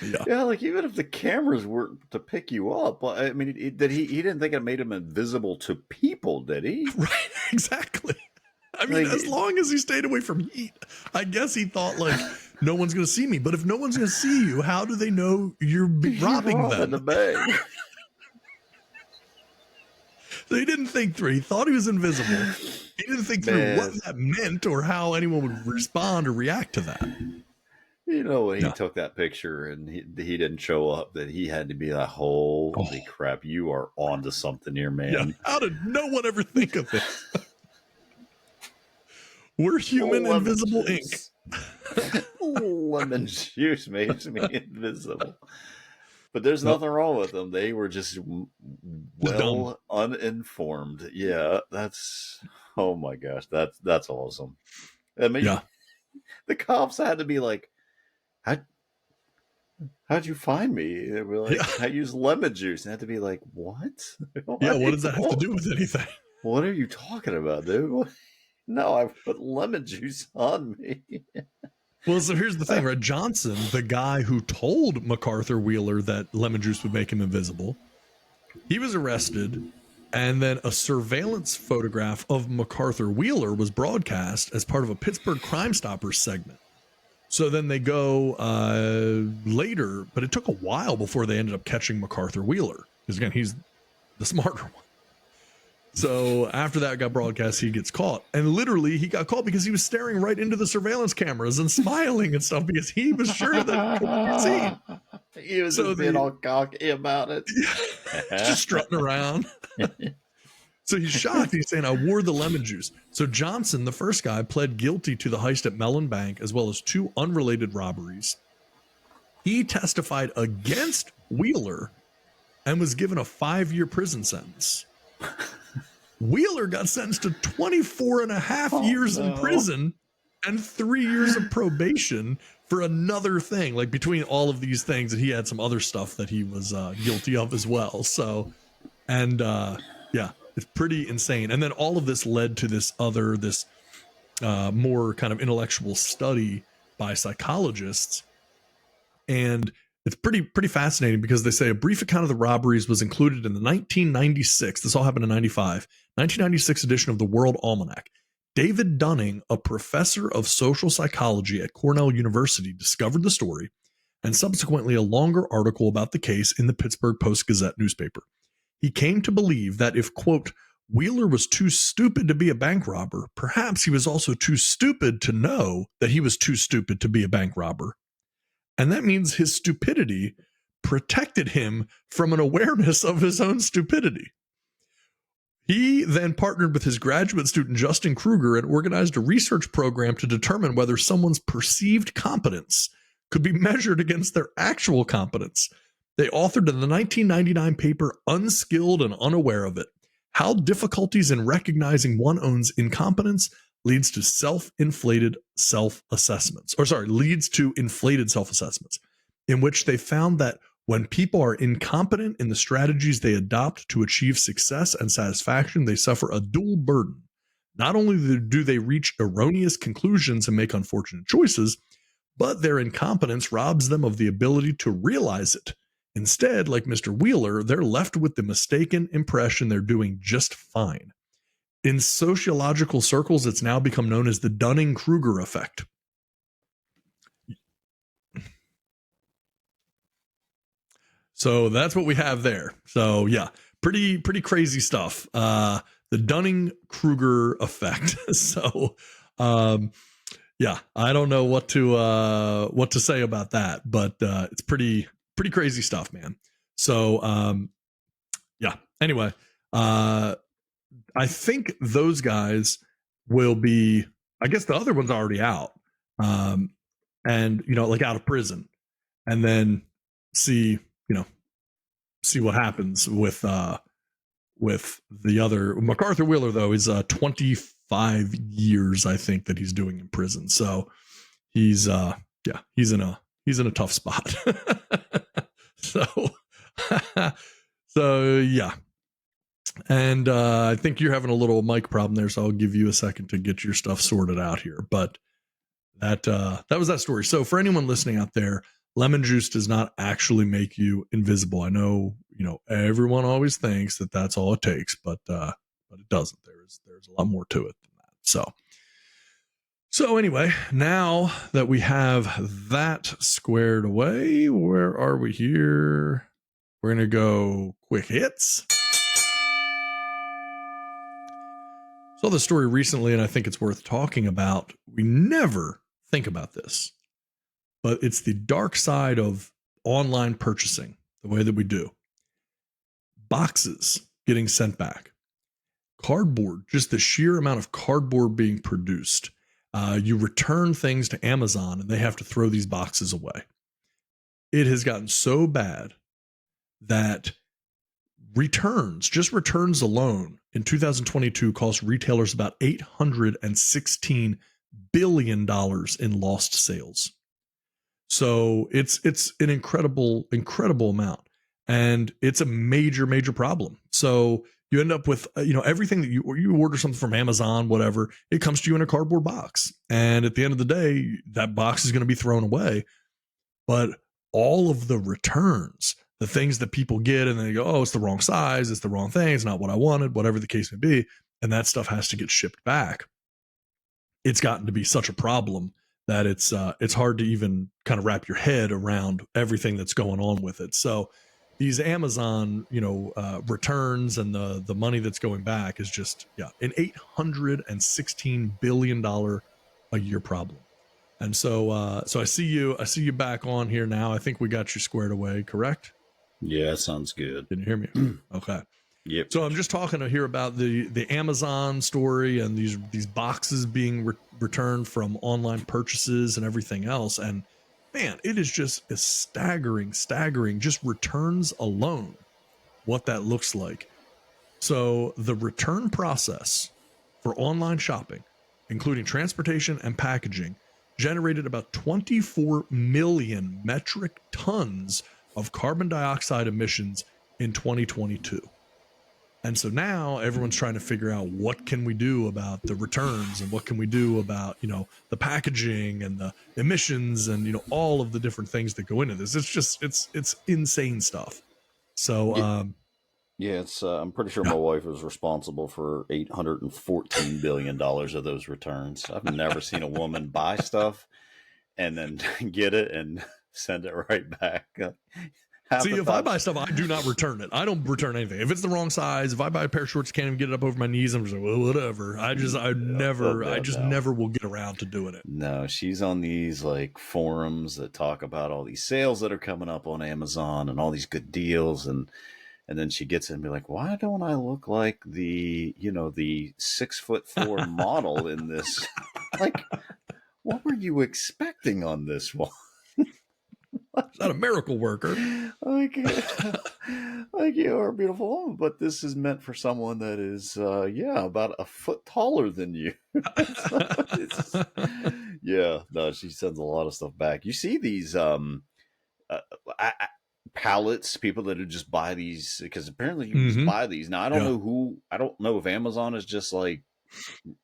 S2: Yeah, like even if the cameras were to pick you up, I mean, he didn't think it made him invisible to people, did he?
S1: Right, exactly. I mean,
S2: like,
S1: as long as he stayed away from heat, I guess he thought like no one's going to see me. But if no one's going to see you, how do they know you're robbing them?
S2: The bank.
S1: So he didn't think through. He thought he was invisible. He didn't think through what that meant or how anyone would respond or react to that.
S2: When he took that picture and he didn't show up, that he had to be like, holy crap, you are onto something here, man.
S1: Yeah. How did no one ever think of this? We're human invisible ink.
S2: Lemon juice makes me invisible. But there's nothing wrong with them. They were just uninformed. Yeah, oh my gosh, that's awesome. I mean, the cops had to be like, how'd you find me? They were like, I use lemon juice. And I had to be like, what?
S1: What does that have to do with anything?
S2: What are you talking about, dude? No, I put lemon juice on me.
S1: Well, so here's the thing, right? Johnson, the guy who told MacArthur Wheeler that lemon juice would make him invisible, he was arrested, and then a surveillance photograph of MacArthur Wheeler was broadcast as part of a Pittsburgh Crime Stoppers segment. So then they go later, but it took a while before they ended up catching MacArthur Wheeler, because again, he's the smarter one. So after that got broadcast, he gets caught. And literally he got caught because he was staring right into the surveillance cameras and smiling and stuff because he was sure that it could be seen.
S2: He was just being all cocky about it.
S1: Just strutting around. So he's shocked. He's saying, I wore the lemon juice. So Johnson, the first guy, pled guilty to the heist at Mellon Bank as well as 2 unrelated robberies. He testified against Wheeler and was given a 5-year prison sentence. Wheeler got sentenced to 24 and a half years in prison and 3 years of probation for another thing. Like between all of these things, that he had some other stuff that he was guilty of as well. So, and it's pretty insane. And then all of this led to this more kind of intellectual study by psychologists. And it's pretty fascinating because they say a brief account of the robberies was included in the 1996, this all happened in 1996 edition of the World Almanac. David Dunning, a professor of social psychology at Cornell University, discovered the story and subsequently a longer article about the case in the Pittsburgh Post-Gazette newspaper. He came to believe that if, quote, Wheeler was too stupid to be a bank robber, perhaps he was also too stupid to know that he was too stupid to be a bank robber. And that means his stupidity protected him from an awareness of his own stupidity. He then partnered with his graduate student, Justin Kruger, and organized a research program to determine whether someone's perceived competence could be measured against their actual competence. They authored in the 1999 paper, Unskilled and Unaware of It, How Difficulties in Recognizing One Own's Incompetence leads to inflated self-assessments, in which they found that When people are incompetent in the strategies they adopt to achieve success and satisfaction, they suffer a dual burden. Not only do they reach erroneous conclusions and make unfortunate choices, but their incompetence robs them of the ability to realize it. Instead, like Mr. Wheeler, they're left with the mistaken impression they're doing just fine. In sociological circles, it's now become known as the Dunning-Kruger effect. So that's what we have there. So yeah, pretty crazy stuff. The Dunning-Kruger effect. So yeah, I don't know what to say about that, but it's pretty crazy stuff, man. So yeah. Anyway, I think those guys will be. I guess the other one's already out, and like out of prison, and then see what happens with the other. MacArthur Wheeler, though, is 25 years, I think, that he's doing in prison. So he's in a tough spot. so yeah. And I think you're having a little mic problem there, so I'll give you a second to get your stuff sorted out here. But that was that story. So for anyone listening out there, lemon juice does not actually make you invisible. I know, everyone always thinks that that's all it takes, but it doesn't. There's a lot more to it than that. So anyway, now that we have that squared away, where are we here? We're going to go quick hits. Saw the story recently, and I think it's worth talking about. We never think about this, but it's the dark side of online purchasing, the way that we do. Boxes getting sent back. Cardboard, just the sheer amount of cardboard being produced. You return things to Amazon, and they have to throw these boxes away. It has gotten so bad that returns alone in 2022 cost retailers about $816 billion in lost sales. So it's an incredible amount, and it's a major problem. So you end up with everything that you order something from Amazon, whatever, it comes to you in a cardboard box, and at the end of the day, that box is going to be thrown away. But all of the returns, the things that people get, and they go, oh, it's the wrong size, it's the wrong thing, it's not what I wanted, whatever the case may be, and that stuff has to get shipped back. It's gotten to be such a problem that it's hard to even kind of wrap your head around everything that's going on with it. So these Amazon, returns and the money that's going back is just an $816 billion a year problem. And so I see you back on here now. I think we got you squared away, correct?
S2: Yeah, sounds good.
S1: Can you hear me? Okay.
S2: Yep.
S1: So I'm just talking here about the Amazon story and these boxes being returned from online purchases and everything else. And man, it is just a staggering, just returns alone, what that looks like. So the return process for online shopping, including transportation and packaging, generated about 24 million metric tons of carbon dioxide emissions in 2022. And so now everyone's trying to figure out what can we do about the returns, and what can we do about, the packaging and the emissions and, all of the different things that go into this. It's just, it's insane stuff. So,
S2: yeah, it's, I'm pretty sure my wife was responsible for $814 billion of those returns. I've never seen a woman buy stuff and then get it and send it right back.
S1: See, if I buy stuff, I do not return it. I don't return anything. If it's the wrong size, if I buy a pair of shorts, can't even get it up over my knees, I'm just like, well, whatever. I never will get around to doing it.
S2: No, she's on these like forums that talk about all these sales that are coming up on Amazon and all these good deals, and then she gets in and be like, why don't I look like the 6'4" model in this? Like, what were you expecting on this one?
S1: Not a miracle worker.
S2: Like you are a beautiful woman, but this is meant for someone that is, about a foot taller than you. No, she sends a lot of stuff back. You see these, pallets, people that would just buy these, because apparently you can just
S1: Mm-hmm.
S2: buy these. Now, I don't know if Amazon is just like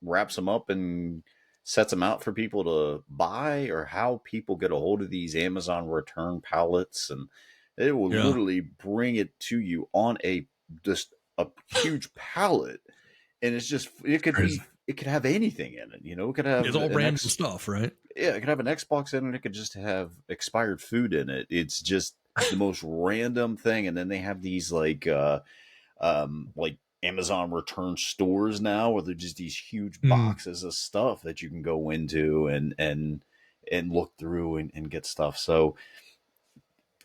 S2: wraps them up and sets them out for people to buy, or how people get a hold of these Amazon return pallets, and it will
S1: Yeah.
S2: literally bring it to you on just a huge pallet, and
S1: Crazy.
S2: it could have anything in it. You know, it could have
S1: It's all random stuff, right?
S2: yeah, it could have an Xbox in it. It could just have expired food in it. It's just the most random thing. And then they have these like Amazon return stores now, where they're just these huge boxes of stuff that you can go into and look through and get stuff. So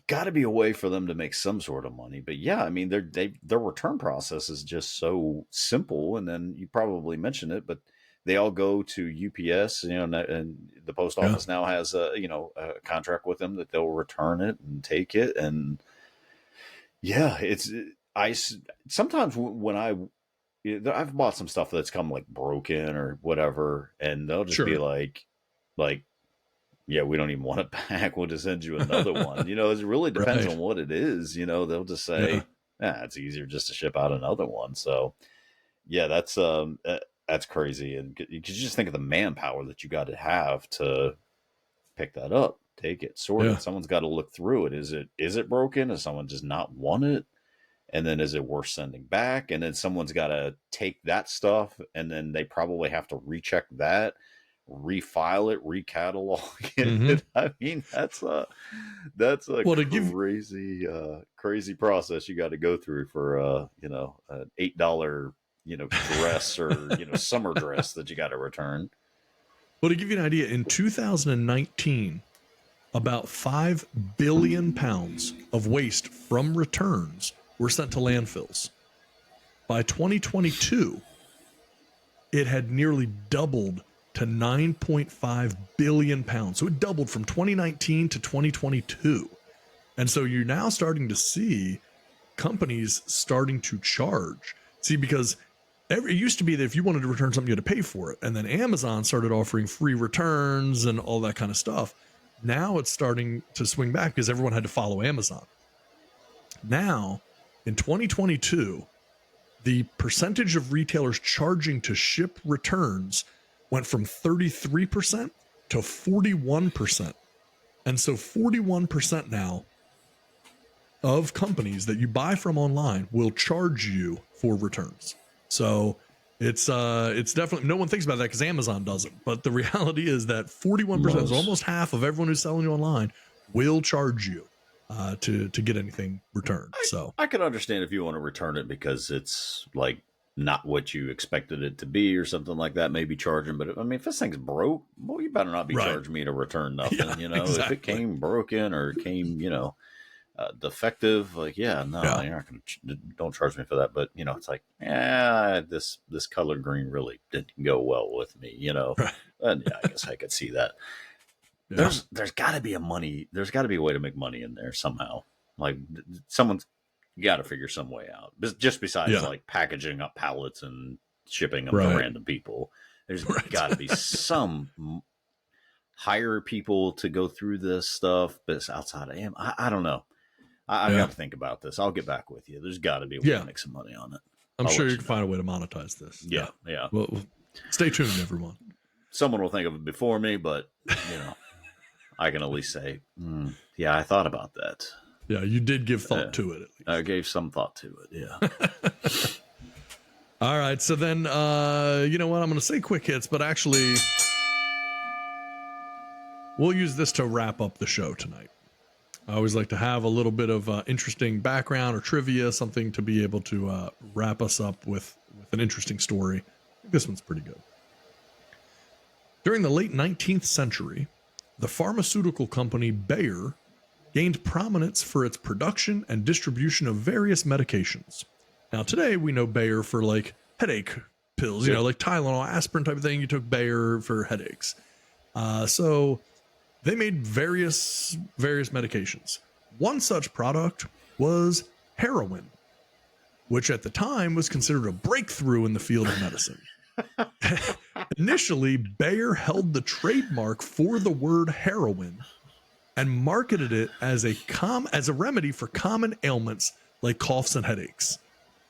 S2: got to be a way for them to make some sort of money. But yeah, I mean, their return process is just so simple. And then you probably mentioned it, but they all go to UPS, you know, and the post office now has a contract with them that they'll return it and take it. And yeah, I sometimes when I've bought some stuff that's come like broken or whatever, and they'll just be like, yeah, we don't even want it back. We'll just send you another one. You know, it really depends on what it is. You know, they'll just say, it's easier just to ship out another one. So yeah, that's crazy. And you just think of the manpower that you got to have to pick that up, take it, sort it. Someone's got to look through it. Is it broken? Does someone just not want it? And then is it worth sending back? And then someone's got to take that stuff, and then they probably have to recheck that, refile it, recatalog it.
S1: Mm-hmm.
S2: I mean, that's a crazy process you got to go through for an $8 dress or summer dress that you got to return.
S1: Well, to give you an idea, in 2019, about 5 billion pounds of waste from returns were sent to landfills. By 2022, it had nearly doubled to 9.5 billion pounds. So it doubled from 2019 to 2022. And so you're now starting to see companies starting to charge. See, because it used to be that if you wanted to return something, you had to pay for it. And then Amazon started offering free returns and all that kind of stuff. Now it's starting to swing back because everyone had to follow Amazon. Now, in 2022, the percentage of retailers charging to ship returns went from 33% to 41%. And so 41% now of companies that you buy from online will charge you for returns. So it's definitely, no one thinks about that because Amazon doesn't. But the reality is that 41%, is almost half of everyone who's selling you online, will charge you to get anything returned. So
S2: I can understand if you want to return it because it's like not what you expected it to be or something like that, maybe charging. But I mean, if this thing's broke, well, you better not be charging me to return nothing. Exactly. If it came broken or it came, defective, like, you're not going to, don't charge me for that. But, it's like, this color green really didn't go well with me,
S1: Right.
S2: And I guess I could see that. Yeah. There's got to be there's got to be a way to make money in there somehow. Like someone's got to figure some way out. Just besides like packaging up pallets and shipping them to random people. There's got to be some hire people to go through this stuff, but it's outside of I don't know. I've got to think about this. I'll get back with you. There's got to be a way to make some money on it.
S1: I'm sure you can find a way to monetize this.
S2: Yeah.
S1: Well, stay tuned, everyone.
S2: Someone will think of it before me, but I can at least say, I thought about that.
S1: Yeah, you did give thought to it, at least.
S2: I gave some thought to it, yeah.
S1: All right, so then, you know what? I'm going to say quick hits, but actually, we'll use this to wrap up the show tonight. I always like to have a little bit of interesting background or trivia, something to be able to wrap us up with an interesting story. I think this one's pretty good. During the late 19th century, the pharmaceutical company Bayer gained prominence for its production and distribution of various medications. Now, today we know Bayer for like headache pills, like Tylenol, aspirin type of thing. You took Bayer for headaches. So they made various medications. One such product was heroin, which at the time was considered a breakthrough in the field of medicine. Initially, Bayer held the trademark for the word heroin, and marketed it as a remedy for common ailments like coughs and headaches.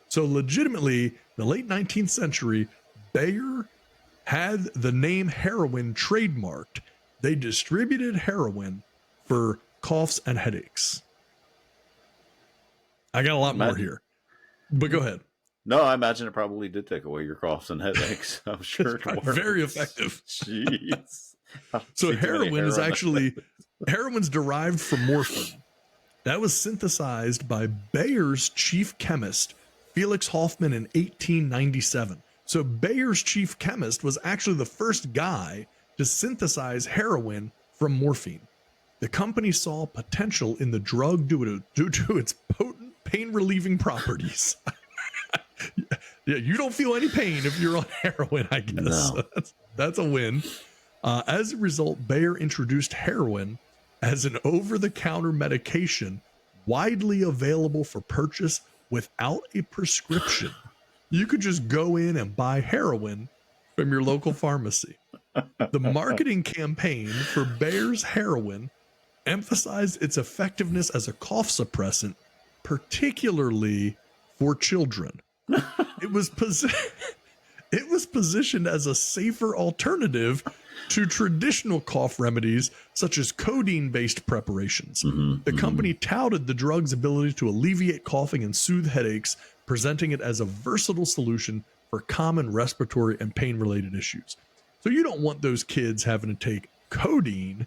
S1: So legitimately, in the late 19th century, Bayer had the name heroin trademarked. They distributed heroin for coughs and headaches. I got a lot more here, but go ahead.
S2: No, I imagine it probably did take away your coughs and headaches. I'm sure it works.
S1: Very effective.
S2: Jeez.
S1: So heroin's derived from morphine. That was synthesized by Bayer's chief chemist, Felix Hoffmann, in 1897. So Bayer's chief chemist was actually the first guy to synthesize heroin from morphine. The company saw potential in the drug due to its potent pain-relieving properties. Yeah, you don't feel any pain if you're on heroin, I guess.
S2: No.
S1: That's a win. As a result, Bayer introduced heroin as an over-the-counter medication widely available for purchase without a prescription. You could just go in and buy heroin from your local pharmacy. The marketing campaign for Bayer's heroin emphasized its effectiveness as a cough suppressant, particularly for children. It was positioned as a safer alternative to traditional cough remedies such as codeine-based preparations. The company touted the drug's ability to alleviate coughing and soothe headaches, presenting it as a versatile solution for common respiratory and pain-related issues. So you don't want those kids having to take codeine.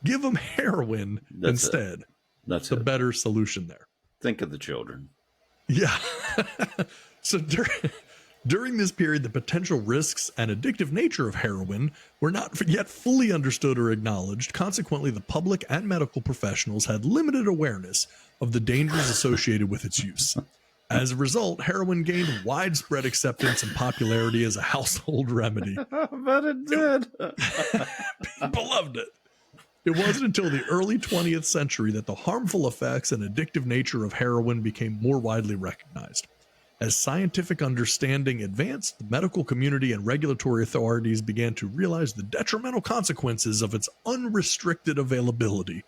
S1: Give them heroin instead.
S2: That's
S1: the better solution there.
S2: Think of the children.
S1: Yeah. So during this period, the potential risks and addictive nature of heroin were not yet fully understood or acknowledged. Consequently, the public and medical professionals had limited awareness of the dangers associated with its use. As a result, heroin gained widespread acceptance and popularity as a household remedy.
S2: I bet it did.
S1: People loved it. It wasn't until the early 20th century that the harmful effects and addictive nature of heroin became more widely recognized. As scientific understanding advanced, the medical community and regulatory authorities began to realize the detrimental consequences of its unrestricted availability.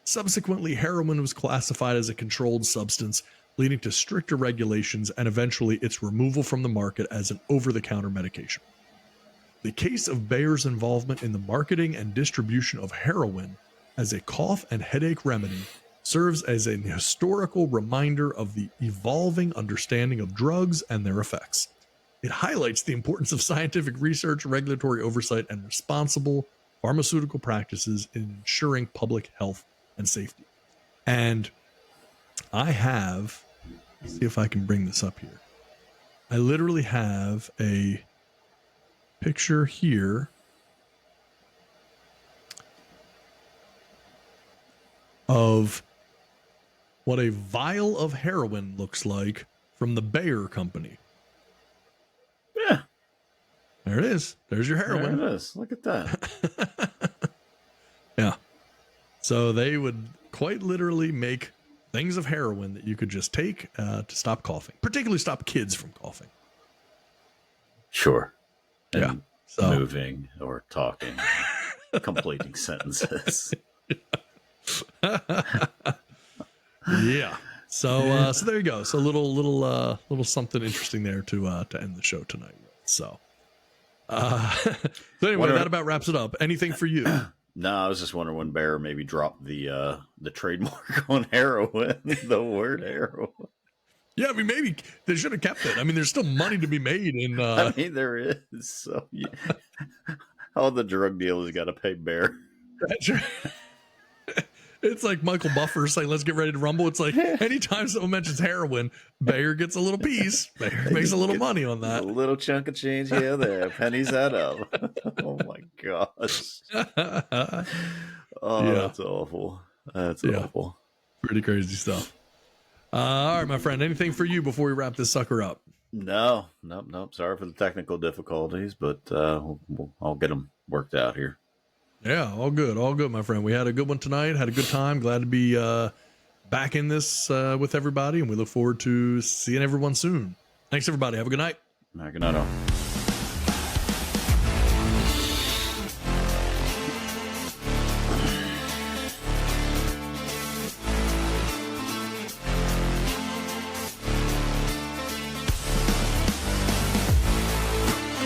S1: Subsequently, heroin was classified as a controlled substance, leading to stricter regulations and eventually its removal from the market as an over-the-counter medication. The case of Bayer's involvement in the marketing and distribution of heroin as a cough and headache remedy serves as an historical reminder of the evolving understanding of drugs and their effects. It highlights the importance of scientific research, regulatory oversight, and responsible pharmaceutical practices in ensuring public health and safety. And I have, let's see if I can bring this up here. I literally have a picture here of what a vial of heroin looks like from the Bayer company.
S2: Yeah.
S1: There it is. There's your heroin.
S2: There it is. Look at that.
S1: Yeah. So they would quite literally make things of heroin that you could just take to stop coughing, particularly stop kids from coughing.
S2: Sure. And
S1: yeah. So
S2: moving or talking, completing sentences.
S1: Yeah. So there you go. So little something interesting there to end the show tonight with. So anyway, that about wraps it up. Anything for you?
S2: No, I was just wondering when Bayer maybe dropped the trademark on heroin, the word heroin.
S1: Yeah, I mean, maybe they should have kept it. I mean, there's still money to be made in.
S2: I mean, there is. So yeah. All the drug dealers got to pay Bayer.
S1: That's right. It's like Michael Buffer saying, let's get ready to rumble. It's like anytime someone mentions heroin, Bayer gets a little piece. Bayer makes a little money on that.
S2: A little chunk of change here, there. Pennies out of. Oh, my gosh. Oh, yeah. That's awful. That's awful.
S1: Pretty crazy stuff. All right, my friend. Anything for you before we wrap this sucker up?
S2: No. Sorry for the technical difficulties, but I'll get them worked out here.
S1: Yeah, all good, my friend. We had a good one tonight. Had a good time. Glad to be back in this with everybody, and we look forward to seeing everyone soon. Thanks, everybody. Have a good night.
S2: Good night, all.